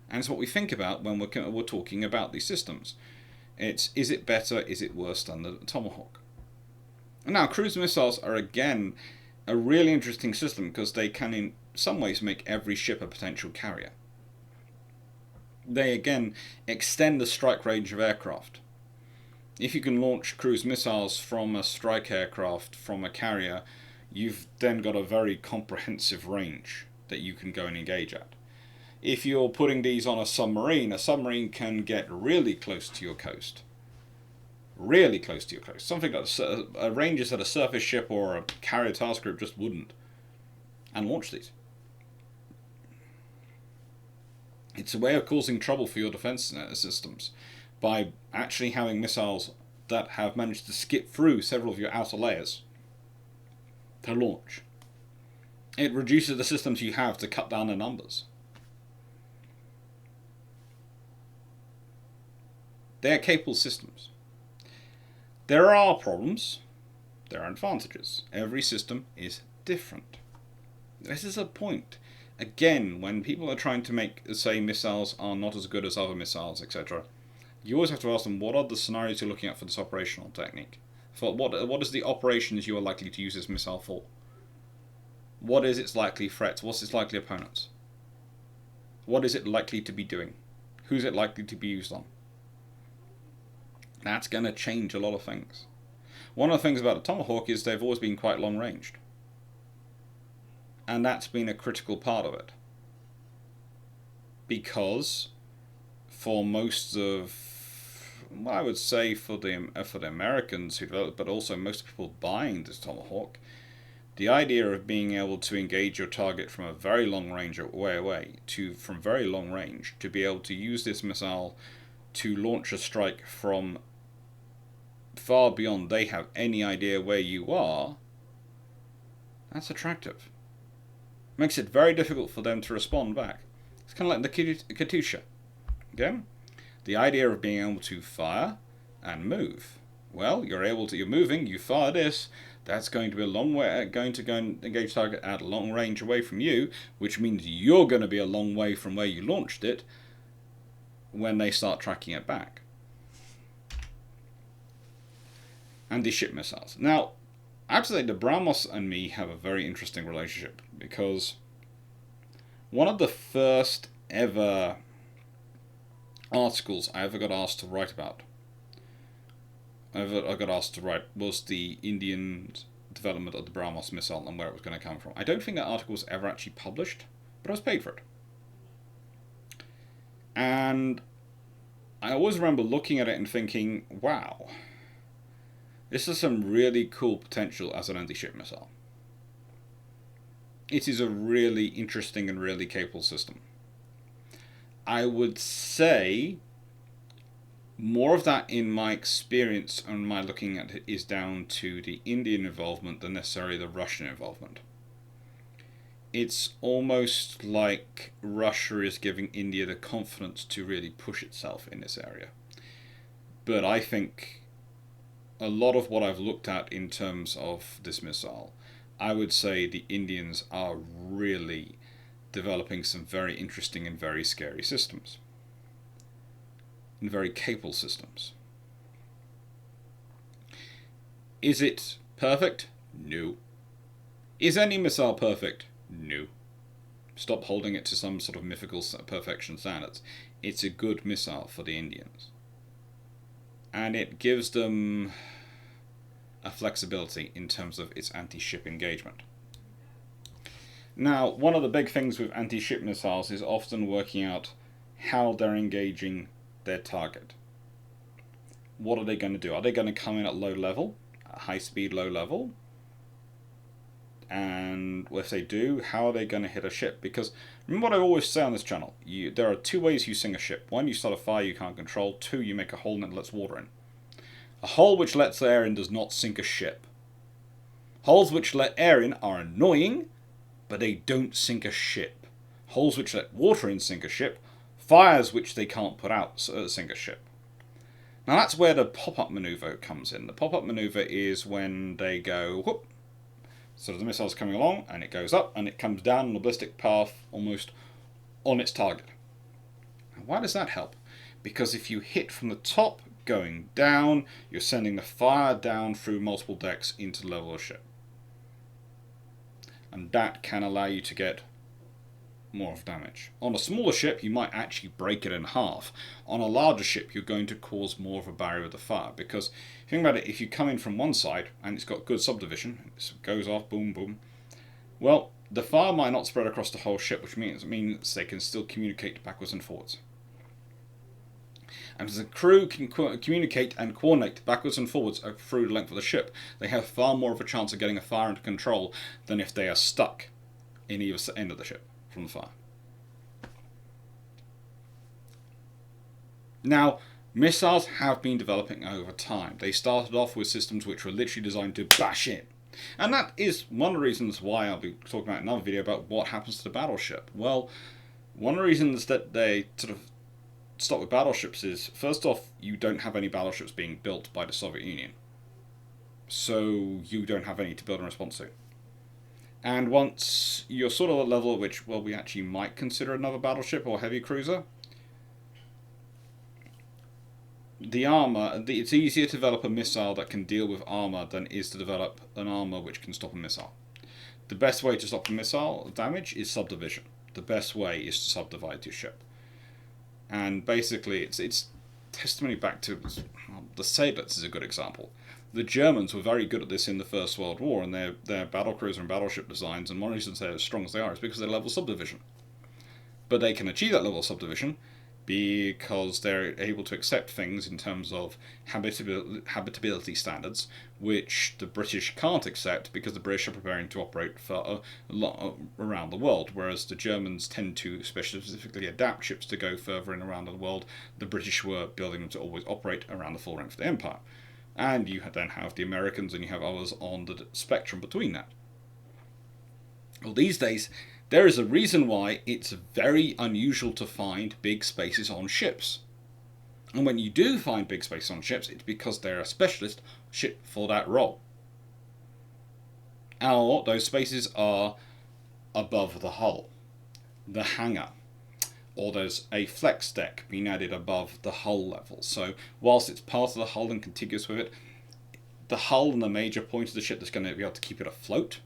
And it's what we think about when we're talking about these systems. Is it better, is it worse than the Tomahawk? And now, cruise missiles are, again, a really interesting system because they can, in some ways, make every ship a potential carrier. They, again, extend the strike range of aircraft. If you can launch cruise missiles from a strike aircraft, from a carrier, you've then got a very comprehensive range that you can go and engage at. If you're putting these on a submarine can get really close to your coast. really close to your coast. Something that ranges that a surface ship or a carrier task group just wouldn't. And launch these. It's a way of causing trouble for your defense systems by actually having missiles that have managed to skip through several of your outer layers to launch. It reduces the systems you have to cut down the numbers. They are capable systems. There are problems. There are advantages. Every system is different. This is a point. Again, when people are trying to say missiles are not as good as other missiles, etc., you always have to ask them, what are the scenarios you're looking at for this operational technique? What is the operations you are likely to use this missile for? What is its likely threats? What's its likely opponents? What is it likely to be doing? Who's it likely to be used on? That's going to change a lot of things. One of the things about the Tomahawk is they've always been quite long-ranged. And that's been a critical part of it. Because for most of, well, I would say for the Americans who developed, but also most people buying this Tomahawk, the idea of being able to engage your target from a very long range way away from very long range to be able to use this missile to launch a strike from far beyond they have any idea where you are, that's attractive. Makes it very difficult for them to respond back. It's kind of like the Katyusha. Okay? The idea of being able to fire and move. Well, you're moving, you fire this, that's going to be a long way, going to go and engage target at a long range away from you, which means you're going to be a long way from where you launched it when they start tracking it back. Anti-ship missiles. Now, I have to say, the Brahmos and me have a very interesting relationship, because one of the first ever articles I ever got asked to write about, was the Indian development of the Brahmos missile and where it was going to come from. I don't think that article was ever actually published, but I was paid for it. And I always remember looking at it and thinking, wow, this is some really cool potential as an anti-ship missile. It is a really interesting and really capable system. I would say more of that, in my experience and my looking at it, is down to the Indian involvement than necessarily the Russian involvement. It's almost like Russia is giving India the confidence to really push itself in this area. But I think a lot of what I've looked at in terms of this missile, I would say the Indians are really developing some very interesting and very scary systems. And very capable systems. Is it perfect? No. Is any missile perfect? No. Stop holding it to some sort of mythical perfection standards. It's a good missile for the Indians. And it gives them a flexibility in terms of its anti-ship engagement. Now, one of the big things with anti-ship missiles is often working out how they're engaging their target. What are they going to do? Are they going to come in at low level, at high speed, low level? And if they do, how are they going to hit a ship? Because remember what I always say on this channel, there are two ways you sink a ship. One, you start a fire you can't control. Two, you make a hole and it lets water in. A hole which lets air in does not sink a ship. Holes which let air in are annoying, but they don't sink a ship. Holes which let water in sink a ship. Fires which they can't put out sink a ship. Now that's where the pop-up maneuver comes in. The pop-up maneuver is when they go, whoop, so the missile's coming along, and it goes up, and it comes down on a ballistic path almost on its target. Now, why does that help? Because if you hit from the top going down, you're sending the fire down through multiple decks into the level of the ship. And that can allow you to get more of damage. On a smaller ship, you might actually break it in half. On a larger ship, you're going to cause more of a barrier with the fire, because think about it, if you come in from one side and it's got good subdivision, it goes off, boom, boom, well, the fire might not spread across the whole ship, which means they can still communicate backwards and forwards. And as the crew can communicate and coordinate backwards and forwards through the length of the ship, they have far more of a chance of getting a fire under control than if they are stuck in either end of the ship from the fire. Now, missiles have been developing over time. They started off with systems which were literally designed to bash in. And that is one of the reasons why I'll be talking about in another video about what happens to the battleship. Well, one of the reasons that they sort of stop with battleships is, first off, you don't have any battleships being built by the Soviet Union. So you don't have any to build in response to. And once you're sort of at a level at which, well, we actually might consider another battleship or heavy cruiser, the armor, it's easier to develop a missile that can deal with armor than it is to develop an armor which can stop a missile. The best way to stop a missile damage is subdivision. The best way is to subdivide your ship. And basically, it's testimony back to the Sailors is a good example. The Germans were very good at this in the First World War, and their battlecruiser and battleship designs, and one reason they're as strong as they are is because of their level of subdivision. But they can achieve that level of subdivision because they're able to accept things in terms of habitability standards, which the British can't accept because the British are preparing to operate for a lot around the world, whereas the Germans tend to specifically adapt ships to go further in around the world. The British were building them to always operate around the full length of the empire. And you then have the Americans and you have others on the spectrum between that. Well, these days, there is a reason why it's very unusual to find big spaces on ships. And when you do find big spaces on ships, it's because they're a specialist ship for that role. Or those spaces are above the hull, the hangar, or there's a flex deck being added above the hull level. So whilst it's part of the hull and contiguous with it, the hull and the major point of the ship that's going to be able to keep it afloat,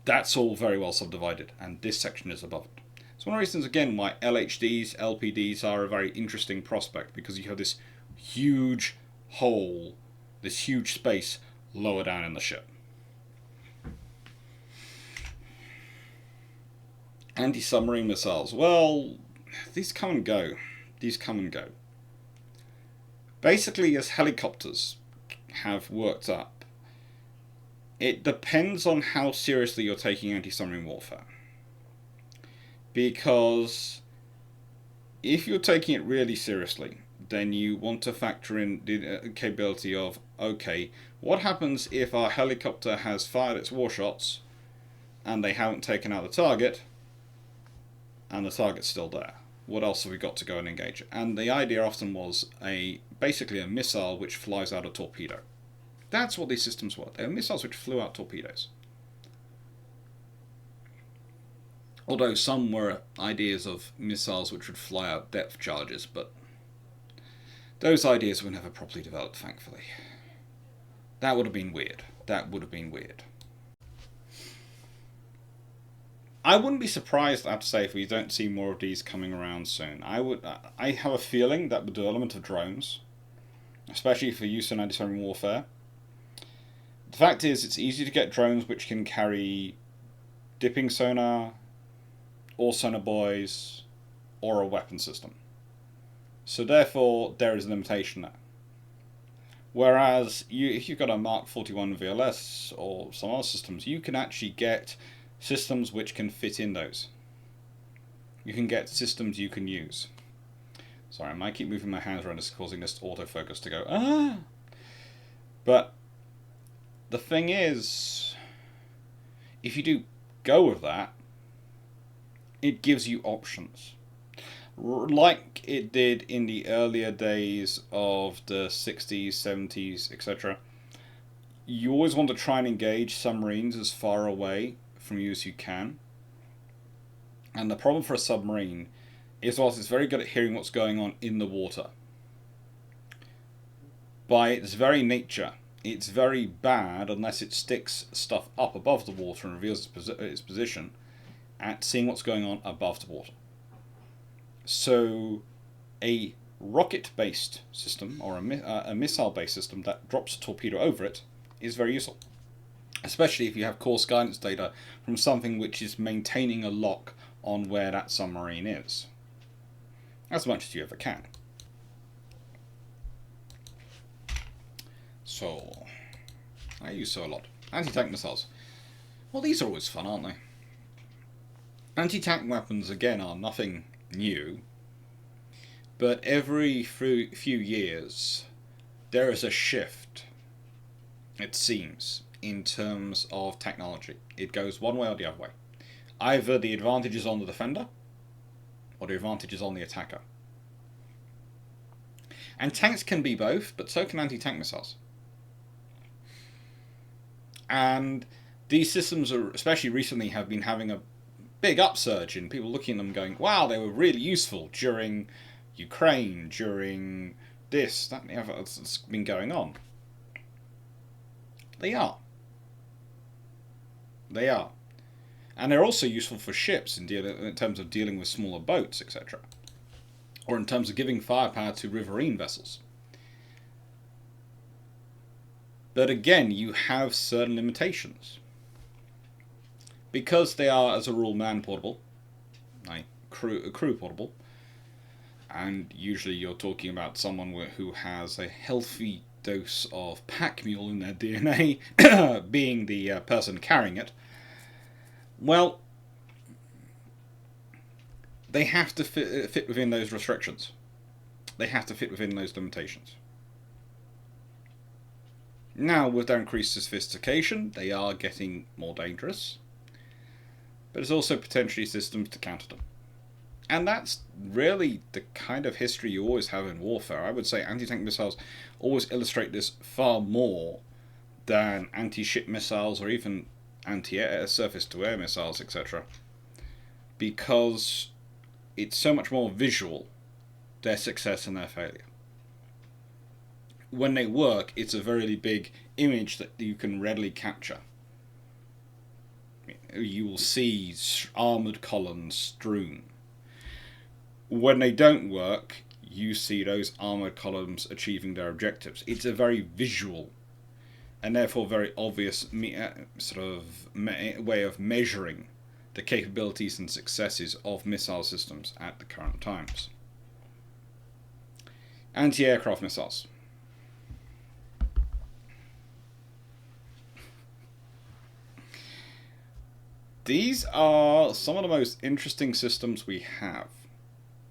that's all very well subdivided, and this section is above it. It's one of the reasons, again, why LHDs, LPDs are a very interesting prospect, because you have this huge hole, this huge space lower down in the ship. Anti-submarine missiles. Well, these come and go. Basically, as helicopters have worked up, it depends on how seriously you're taking anti-submarine warfare. Because if you're taking it really seriously, then you want to factor in the capability of, okay, what happens if our helicopter has fired its warshots and they haven't taken out the target and the target's still there? What else have we got to go and engage? And the idea often was basically a missile which flies out a torpedo. That's what these systems were. They were missiles which flew out torpedoes. Although some were ideas of missiles which would fly out depth charges, but those ideas were never properly developed, thankfully. That would have been weird. I wouldn't be surprised, I have to say, if we don't see more of these coming around soon. I have a feeling that with the development of drones, especially for use in anti-submarine warfare, the fact is, it's easy to get drones which can carry dipping sonar, or sonar buoys, or a weapon system. So therefore, there is a limitation there. Whereas, if you've got a Mark 41 VLS or some other systems, you can actually get systems which can fit in those. You can get systems you can use. Sorry, I might keep moving my hands around, it's causing this autofocus to go, ah! But the thing is, if you do go with that, it gives you options. Like it did in the earlier days of the 60s, 70s, etc. You always want to try and engage submarines as far away from you as you can. And the problem for a submarine is, whilst it's very good at hearing what's going on in the water, by its very nature, it's very bad unless it sticks stuff up above the water and reveals its position at seeing what's going on above the water. So a rocket-based system or a missile-based system that drops a torpedo over it is very useful, especially if you have course guidance data from something which is maintaining a lock on where that submarine is. as much as you ever can. So, I use so a lot. Anti-tank missiles. Well, these are always fun, aren't they? Anti-tank weapons, again, are nothing new. But every few years, there is a shift, it seems, in terms of technology. It goes one way or the other way. Either the advantage is on the defender, or the advantage is on the attacker. And tanks can be both, but so can anti-tank missiles. And these systems, are, especially recently, have been having a big upsurge in people looking at them going, wow, they were really useful during Ukraine, during this, that, and the other that's been going on. They are. They are. And they're also useful for ships in terms of dealing with smaller boats, etc. Or in terms of giving firepower to riverine vessels. But again, you have certain limitations. Because they are, as a rule, man-portable, crew portable, and usually you're talking about someone who has a healthy dose of pack mule in their DNA, being the person carrying it, well, they have to fit within those restrictions. They have to fit within those limitations. Now, with their increased sophistication, they are getting more dangerous. But there's also potentially systems to counter them. And that's really the kind of history you always have in warfare. I would say anti-tank missiles always illustrate this far more than anti-ship missiles or even anti-air, surface-to-air missiles, etc. Because it's so much more visual, their success and their failure. When they work, it's a very big image that you can readily capture. You will see armoured columns strewn. When they don't work, you see those armoured columns achieving their objectives. It's a very visual and therefore very obvious way of measuring the capabilities and successes of missile systems at the current times. Anti-aircraft missiles. These are some of the most interesting systems we have.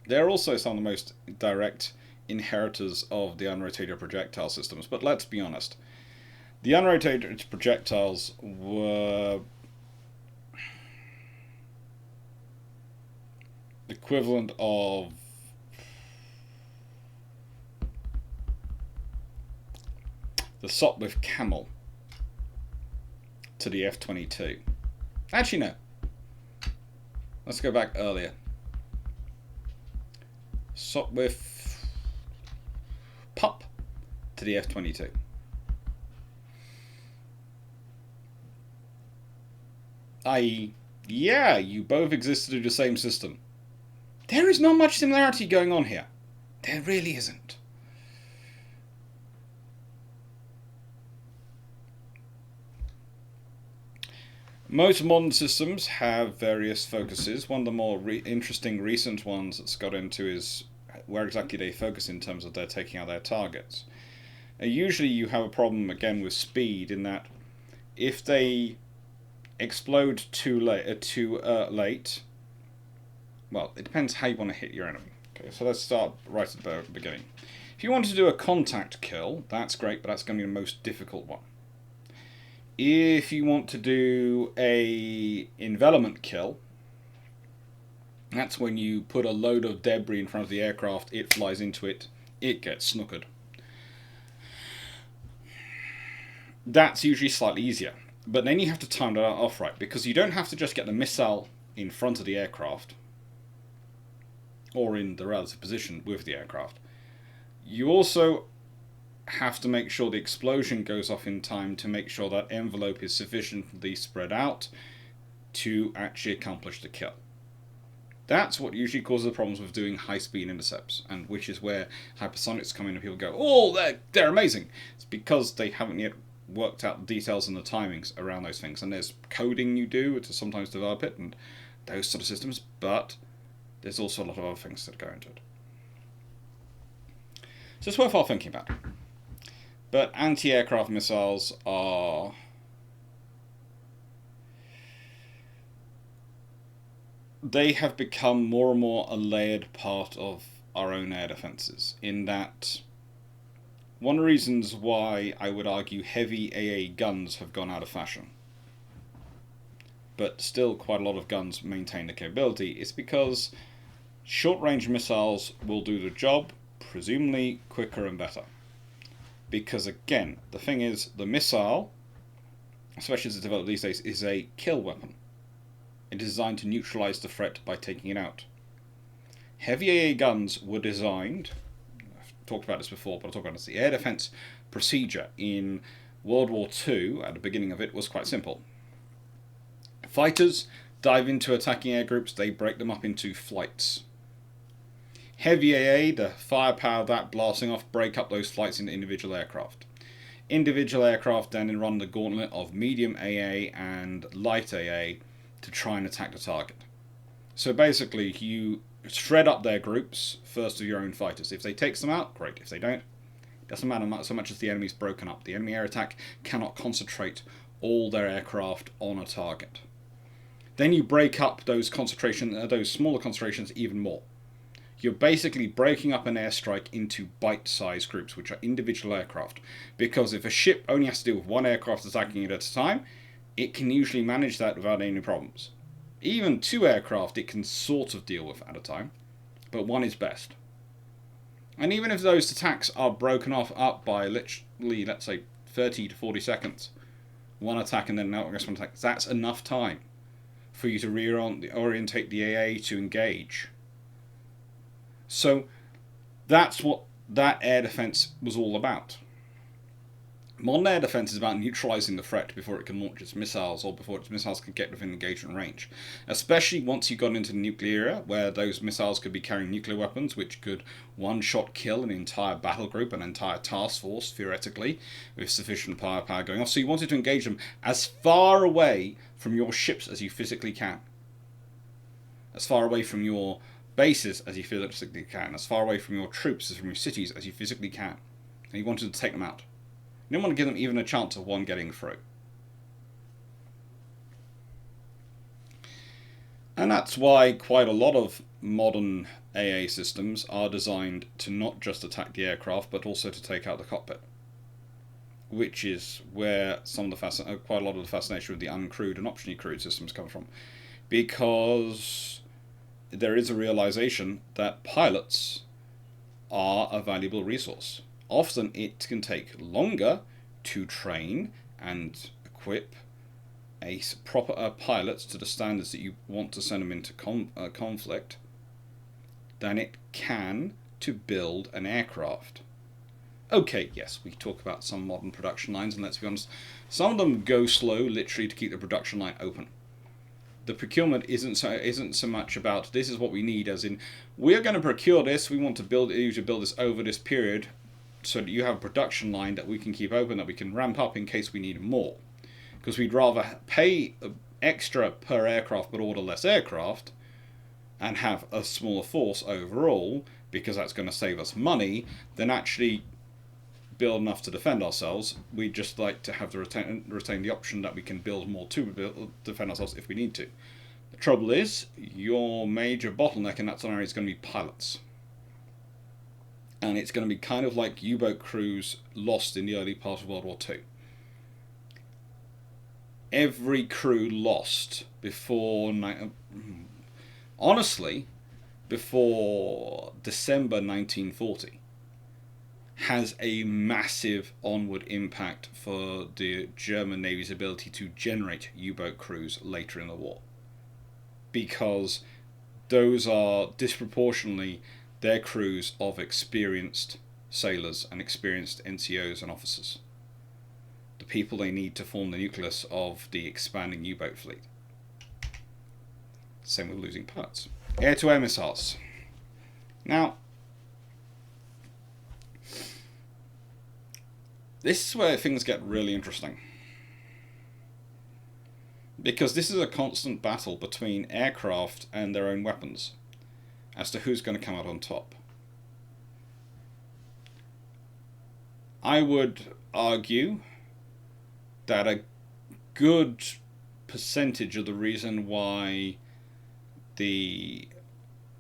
They're also some of the most direct inheritors of the unrotated projectile systems, but let's be honest. The unrotated projectiles were the equivalent of the Sopwith Camel to the F-22. Actually, no. Let's go back earlier. Sopwith Pup to the F-22. I.e., yeah, you both existed in the same system. There is not much similarity going on here. There really isn't. Most modern systems have various focuses. One of the more interesting recent ones that's got into is where exactly they focus in terms of their taking out their targets. Usually you have a problem again with speed in that if they explode too late, well, it depends how you want to hit your enemy. Okay, so let's start right at the beginning. If you want to do a contact kill, that's great, but that's going to be the most difficult one. If you want to do a envelopment kill, that's when you put a load of debris in front of the aircraft, it flies into it, it gets snookered. That's usually slightly easier. But then you have to time that off right, because you don't have to just get the missile in front of the aircraft, or in the relative position with the aircraft. You also have to make sure the explosion goes off in time to make sure that envelope is sufficiently spread out to actually accomplish the kill. That's what usually causes the problems with doing high-speed intercepts, and which is where hypersonics come in and people go, oh, they're amazing. It's because they haven't yet worked out the details and the timings around those things. And there's coding you do to sometimes develop it and those sort of systems, but there's also a lot of other things that go into it. So it's worthwhile thinking about. But anti-aircraft missiles are... they have become more and more a layered part of our own air defences, in that one of the reasons why I would argue heavy AA guns have gone out of fashion, but still quite a lot of guns maintain the capability, is because short-range missiles will do the job, presumably quicker and better. Because again, the thing is, the missile, especially as it's developed these days, is a kill weapon. It is designed to neutralise the threat by taking it out. Heavy AA guns were designed, I've talked about this before, but I'll talk about this, the air defence procedure in World War II, at the beginning of it, was quite simple. Fighters dive into attacking air groups, they break them up into flights. Heavy AA, the firepower of that blasting off, break up those flights into individual aircraft. Individual aircraft then run the gauntlet of medium AA and light AA to try and attack the target. So basically, you shred up their groups first of your own fighters. If they take them out, great. If they don't, it doesn't matter so much as the enemy's broken up. The enemy air attack cannot concentrate all their aircraft on a target. Then you break up those smaller concentrations even more. You're basically breaking up an airstrike into bite-sized groups, which are individual aircraft. Because if a ship only has to deal with one aircraft attacking it at a time, it can usually manage that without any problems. Even 2 aircraft it can sort of deal with at a time, but 1 is best. And even if those attacks are broken up by literally, let's say, 30 to 40 seconds, 1 attack and then one attack, that's enough time for you to reorientate the AA to engage. So that's what that air defense was all about. Modern air defense is about neutralizing the threat before it can launch its missiles, or before its missiles can get within engagement range. Especially once you've gone into the nuclear era, where those missiles could be carrying nuclear weapons, which could one-shot kill an entire battle group, an entire task force, theoretically, with sufficient firepower going off. So you wanted to engage them as far away from your ships as you physically can. As far away from your bases as you physically can. As far away from your troops, as from your cities, as you physically can. And you wanted to take them out. You don't want to give them even a chance of one getting through. And that's why quite a lot of modern AA systems are designed to not just attack the aircraft, but also to take out the cockpit. Which is where quite a lot of the fascination with the uncrewed and optionally crewed systems come from. Because there is a realization that pilots are a valuable resource. Often it can take longer to train and equip a proper pilots to the standards that you want to send them into conflict than it can to build an aircraft. Okay, yes, we talk about some modern production lines, and let's be honest, some of them go slow literally to keep the production line open. The procurement isn't so much about this is what we need, as in we're going to procure this, we want to build this over this period, so that you have a production line that we can keep open, that we can ramp up in case we need more. Because we'd rather pay extra per aircraft but order less aircraft and have a smaller force overall, because that's going to save us money, than actually build enough to defend ourselves. We'd just like to have retain the option that we can build more to defend ourselves if we need to. The trouble is, your major bottleneck in that scenario is going to be pilots. And it's going to be kind of like U-boat crews lost in the early part of World War II. Every crew lost before December 1940 has a massive onward impact for the German Navy's ability to generate U-boat crews later in the war. Because those are disproportionately their crews of experienced sailors and experienced NCOs and officers. The people they need to form the nucleus of the expanding U-boat fleet. Same with losing pilots. Air-to-air missiles. Now, this is where things get really interesting. Because this is a constant battle between aircraft and their own weapons as to who's going to come out on top. I would argue that a good percentage of the reason why the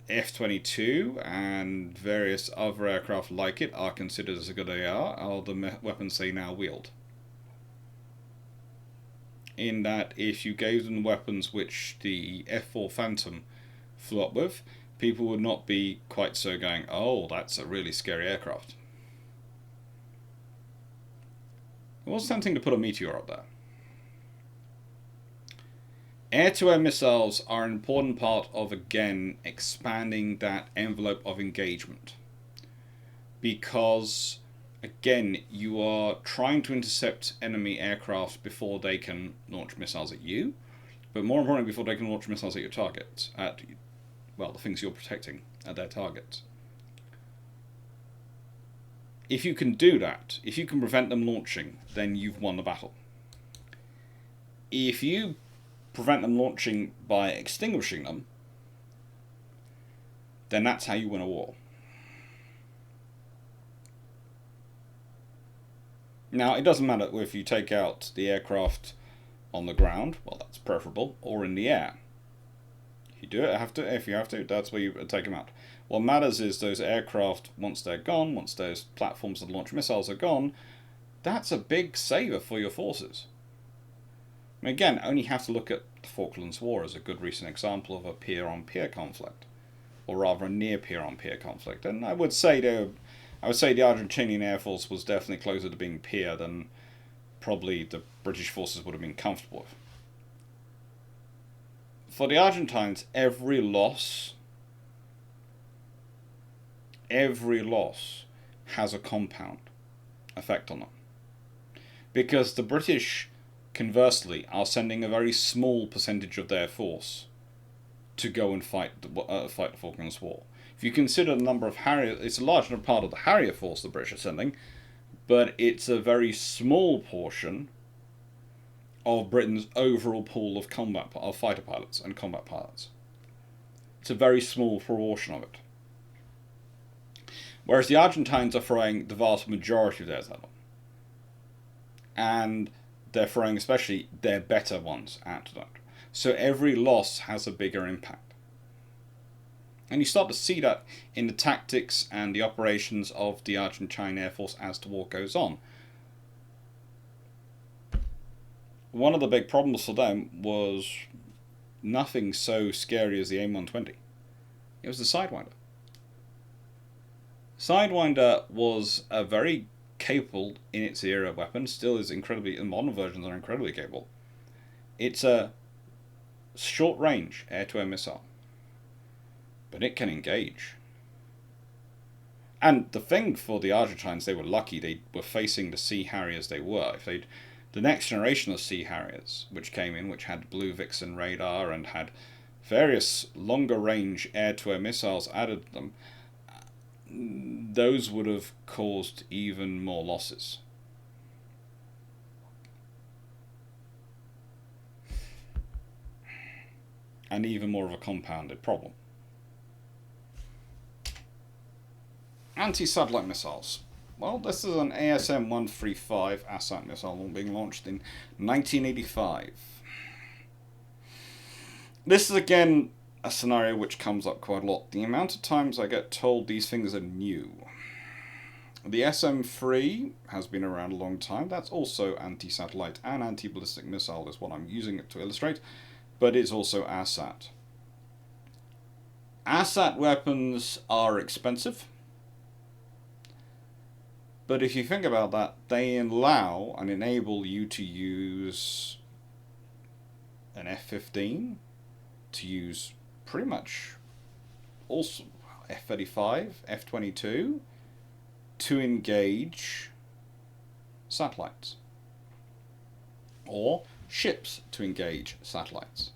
F-22 and various other aircraft like it are considered as good as they are the weapons they now wield. In that, if you gave them weapons which the F-4 Phantom flew up with, people would not be quite so going, oh, that's a really scary aircraft. It was tempting to put a Meteor up there. Air-to-air missiles are an important part of, again, expanding that envelope of engagement. Because, again, you are trying to intercept enemy aircraft before they can launch missiles at you, but more importantly, before they can launch missiles at your targets, at, well, the things you're protecting, at their targets. If you can do that, if you can prevent them launching, then you've won the battle. If you prevent them launching by extinguishing them, then that's how you win a war. Now, it doesn't matter if you take out the aircraft on the ground, well, that's preferable, or in the air. If you do it, if you have to, that's where you take them out. What matters is those aircraft, once they're gone, once those platforms that launch missiles are gone, that's a big saver for your forces. Again, only have to look at the Falklands War as a good recent example of a peer-on-peer conflict, or rather a near peer-on-peer conflict. And I would say the Argentinian Air Force was definitely closer to being peer than probably the British forces would have been comfortable with. For the Argentines, every loss has a compound effect on them. Because the British, conversely, are sending a very small percentage of their force to go and fight the Falklands War. If you consider the number of Harriers, it's a large part of the Harrier force the British are sending, but it's a very small portion of Britain's overall pool of fighter pilots and combat pilots. It's a very small proportion of it. Whereas the Argentines are throwing the vast majority of theirs at them. And they're throwing especially their better ones at that. So every loss has a bigger impact. And you start to see that in the tactics and the operations of the Argentine Air Force as the war goes on. One of the big problems for them was nothing so scary as the AIM-120. It was the Sidewinder. Sidewinder was a very capable in its era weapon, still is incredibly, and modern versions are incredibly capable. It's a short-range air-to-air missile, but it can engage. And the thing for the Argentines, they were lucky they were facing the Sea Harriers they were. If they'd the next generation of Sea Harriers, which came in, which had Blue Vixen radar and had various longer-range air-to-air missiles added to them, those would have caused even more losses. And even more of a compounded problem. Anti-satellite missiles. Well, this is an ASM-135 ASAT missile being launched in 1985. This is again a scenario which comes up quite a lot. The amount of times I get told these things are new. The SM-3 has been around a long time. That's also anti-satellite and anti-ballistic missile is what I'm using it to illustrate, but it's also ASAT. ASAT weapons are expensive. But if you think about that, they allow and enable you to use an F-15, to use pretty much also F-35, F-22, to engage satellites. Or ships to engage satellites.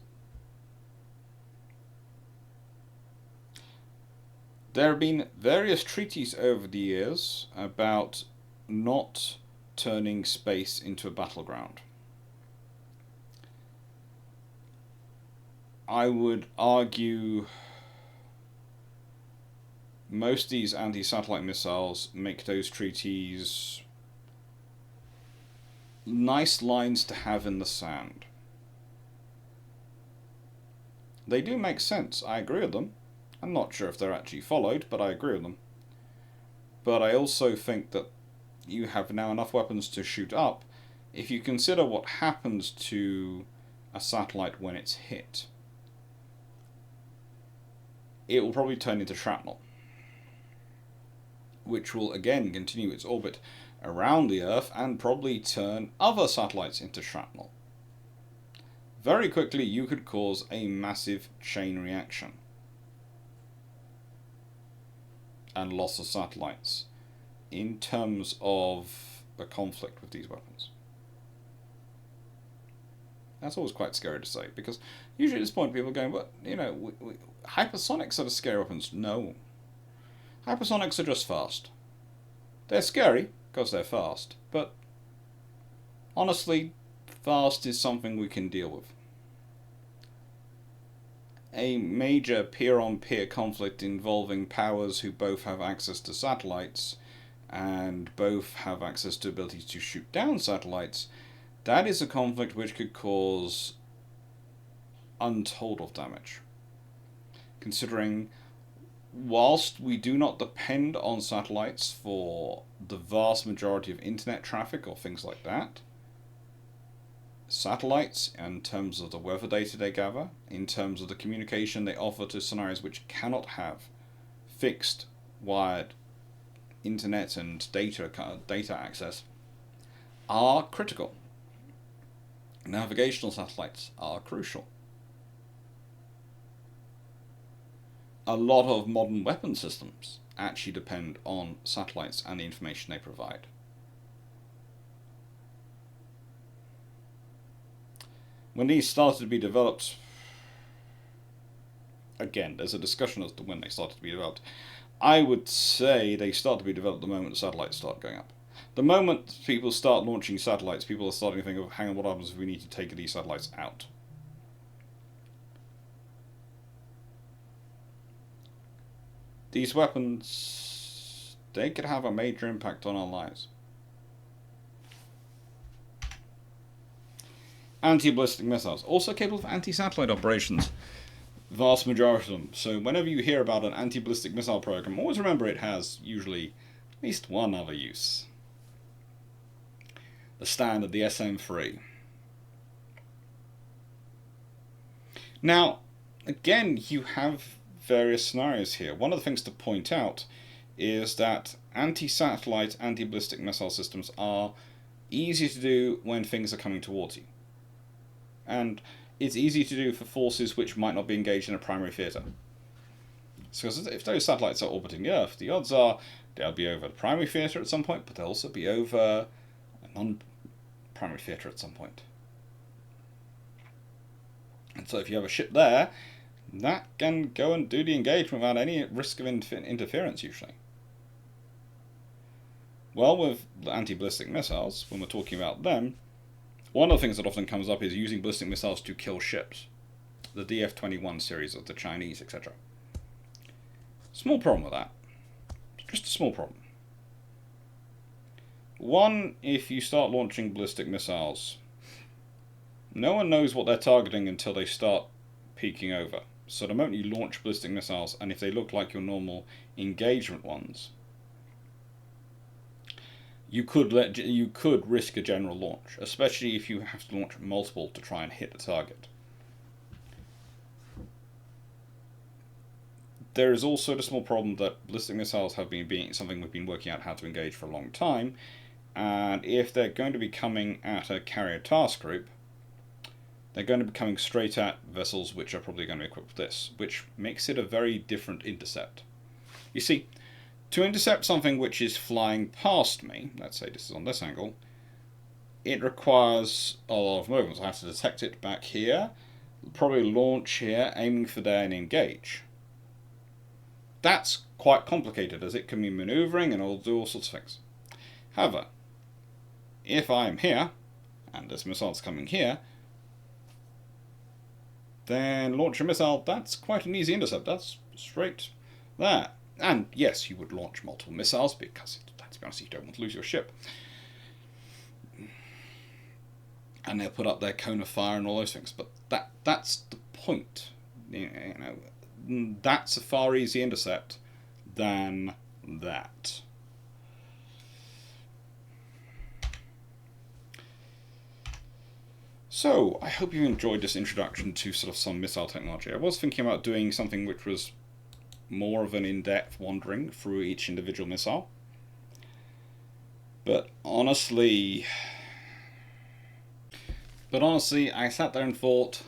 There have been various treaties over the years about not turning space into a battleground. I would argue most of these anti-satellite missiles make those treaties nice lines to have in the sand. They do make sense. I agree with them. I'm not sure if they're actually followed, but I agree with them. But I also think that you have now enough weapons to shoot up. If you consider what happens to a satellite when it's hit, it will probably turn into shrapnel, which will again continue its orbit around the Earth and probably turn other satellites into shrapnel. Very quickly, you could cause a massive chain reaction and loss of satellites in terms of a conflict with these weapons. That's always quite scary to say, because usually at this point people are going, but, you know, hypersonics are the scary weapons. No. Hypersonics are just fast. They're scary, because they're fast, but honestly, fast is something we can deal with. A major peer-on-peer conflict involving powers who both have access to satellites and both have access to abilities to shoot down satellites, that is a conflict which could cause untold of damage. Considering, whilst we do not depend on satellites for the vast majority of internet traffic or things like that, satellites, in terms of the weather data they gather, in terms of the communication they offer to scenarios which cannot have fixed, wired internet and data access, are critical. Navigational satellites are crucial. A lot of modern weapon systems actually depend on satellites and the information they provide. When these started to be developed, again, there's a discussion as to when they started to be developed. I would say they start to be developed the moment the satellites start going up. The moment people start launching satellites, people are starting to think of, hang on, what happens if we need to take these satellites out? These weapons, they could have a major impact on our lives. Anti-ballistic missiles, also capable of anti-satellite operations. Vast majority of them. So whenever you hear about an anti-ballistic missile program, always remember it has usually at least one other use. The standard, the SM-3. Now, again, you have various scenarios here. One of the things to point out is that anti-satellite, anti-ballistic missile systems are easy to do when things are coming towards you. And it's easy to do for forces which might not be engaged in a primary theatre. So if those satellites are orbiting the Earth, the odds are they'll be over the primary theatre at some point, but they'll also be over a non-primary theatre at some point. And so if you have a ship there, that can go and do the engagement without any risk of interference, usually. Well, with anti-ballistic missiles, when we're talking about them, one of the things that often comes up is using ballistic missiles to kill ships. The DF-21 series of the Chinese, etc. Small problem with that. Just a small problem. One, if you start launching ballistic missiles, no one knows what they're targeting until they start peeking over. So the moment you launch ballistic missiles, and if they look like your normal engagement ones, you could risk a general launch, especially if you have to launch multiple to try and hit the target. There is also the small problem that ballistic missiles have been something we've been working out how to engage for a long time, and if they're going to be coming at a carrier task group, they're going to be coming straight at vessels which are probably going to be equipped with this, which makes it a very different intercept. You see, to intercept something which is flying past me, let's say this is on this angle, it requires a lot of movements. I have to detect it back here, probably launch here, aiming for there and engage. That's quite complicated, as it can be maneuvering and it'll do all sorts of things. However, if I'm here, and this missile's coming here, then launch a missile, that's quite an easy intercept. That's straight there. And yes, you would launch multiple missiles because, let's be honest, you don't want to lose your ship. and they'll put up their cone of fire and all those things. But that's the point. That's a far easier intercept than that. So, I hope you enjoyed this introduction to sort of some missile technology. I was thinking about doing something which was more of an in-depth wandering through each individual missile. But honestly, I sat there and thought,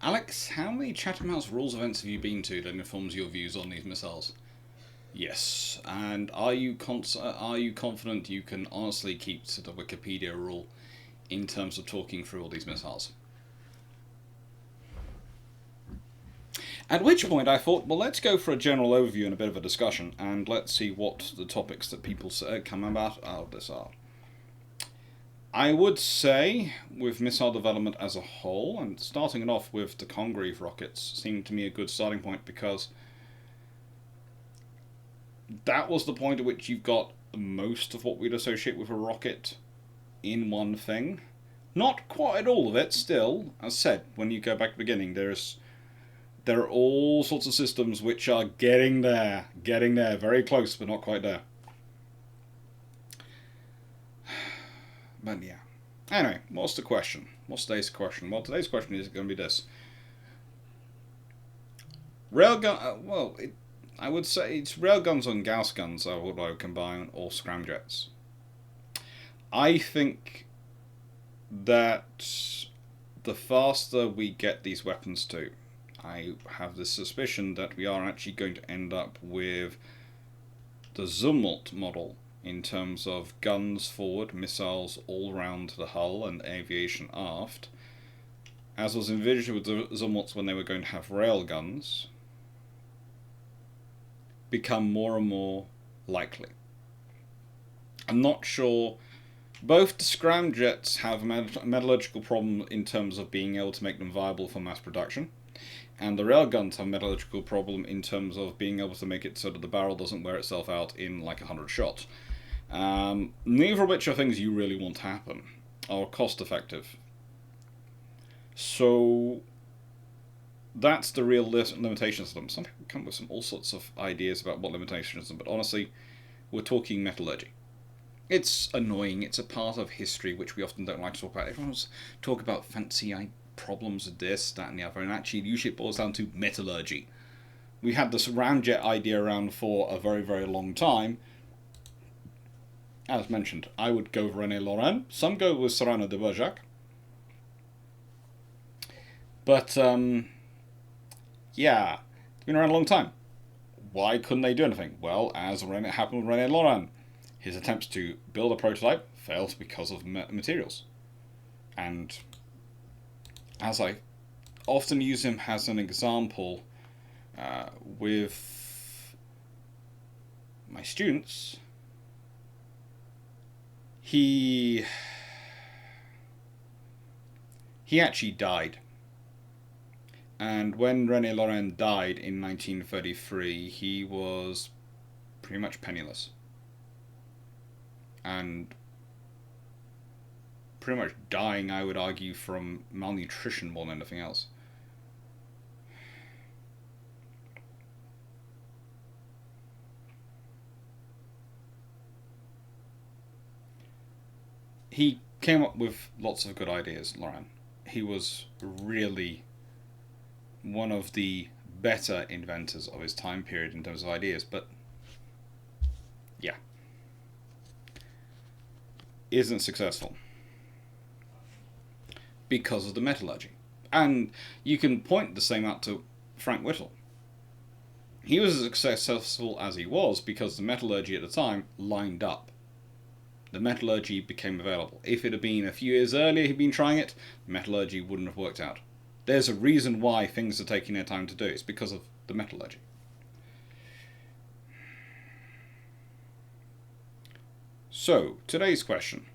Alex, how many Chatham House Rules events have you been to that informs your views on these missiles? Yes, and are you confident you can honestly keep to the Wikipedia rule in terms of talking through all these missiles? At which point I thought, well, let's go for a general overview and a bit of a discussion, and let's see what the topics that people come about out of this are. I would say, with missile development as a whole, and starting it off with the Congreve rockets seemed to me a good starting point, because that was the point at which you've got most of what we'd associate with a rocket in one thing. Not quite all of it, still. As said, when you go back to the beginning, there are all sorts of systems which are getting there, very close, but not quite there. But yeah. Anyway, what's the question? What's today's question? Well, today's question is going to be this. Railgun, I would say it's railguns and Gauss guns are what I would combine, or scramjets. I think that the faster we get these weapons to, I have the suspicion that we are actually going to end up with the Zumwalt model in terms of guns forward, missiles all round the hull, and aviation aft, as was envisioned with the Zumwalts when they were going to have rail guns, become more and more likely. I'm not sure. Both the scramjets have a metallurgical problem in terms of being able to make them viable for mass production, and the railguns have a metallurgical problem in terms of being able to make it so that the barrel doesn't wear itself out in like 100 shots. Neither of which are things you really want to happen, or cost effective. So that's the real limitations of them. Some people come with all sorts of ideas about what limitations are, but honestly, we're talking metallurgy. It's annoying, it's a part of history which we often don't like to talk about. Everyone's talk about fancy problems with this, that and the other, and actually usually it boils down to metallurgy. We had this ramjet idea around for a very, very long time. As mentioned, I would go with René Laurent. Some go with Cyrano de Bergerac. But, yeah, it's been around a long time. Why couldn't they do anything? Well, as it happened with René Laurent, his attempts to build a prototype failed because of materials. And as I often use him as an example with my students, he actually died. And when René Laurent died in 1933, he was pretty much penniless. And pretty much dying, I would argue, from malnutrition more than anything else. He came up with lots of good ideas, Laurent. He was really one of the better inventors of his time period in terms of ideas, but yeah, isn't successful because of the metallurgy. And you can point the same out to Frank Whittle. He was as successful as he was because the metallurgy at the time lined up. The metallurgy became available. If it had been a few years earlier he'd been trying it, the metallurgy wouldn't have worked out. There's a reason why things are taking their time to do. It's because of the metallurgy. So, today's question.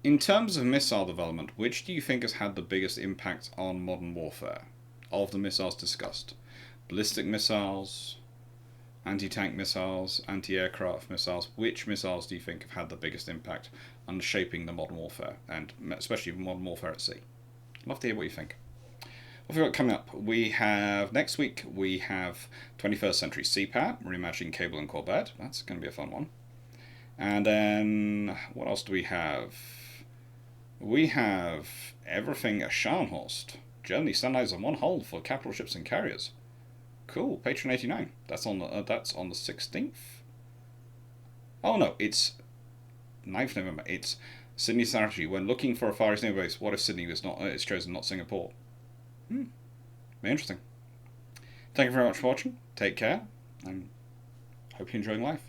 In terms of missile development, which do you think has had the biggest impact on modern warfare of the missiles discussed? Ballistic missiles, Anti-tank missiles, anti-aircraft missiles. Which missiles do you think have had the biggest impact on shaping the modern warfare, and especially modern warfare at sea? I'd love to hear what you think. What have we got coming up? We have next week. We have 21st century sea power, reimagining cable and corvette. That's going to be a fun one. And then what else do we have? We have everything at Scharnhorst. Germany standardizes on one hull for capital ships and carriers. Cool, Patron 89. That's on the 16th. Oh no, it's 9th November. It's Sydney strategy. When looking for a Far East naval base, what if Sydney is not? It's chosen, not Singapore. Very interesting. Thank you very much for watching. Take care, and hope you're enjoying life.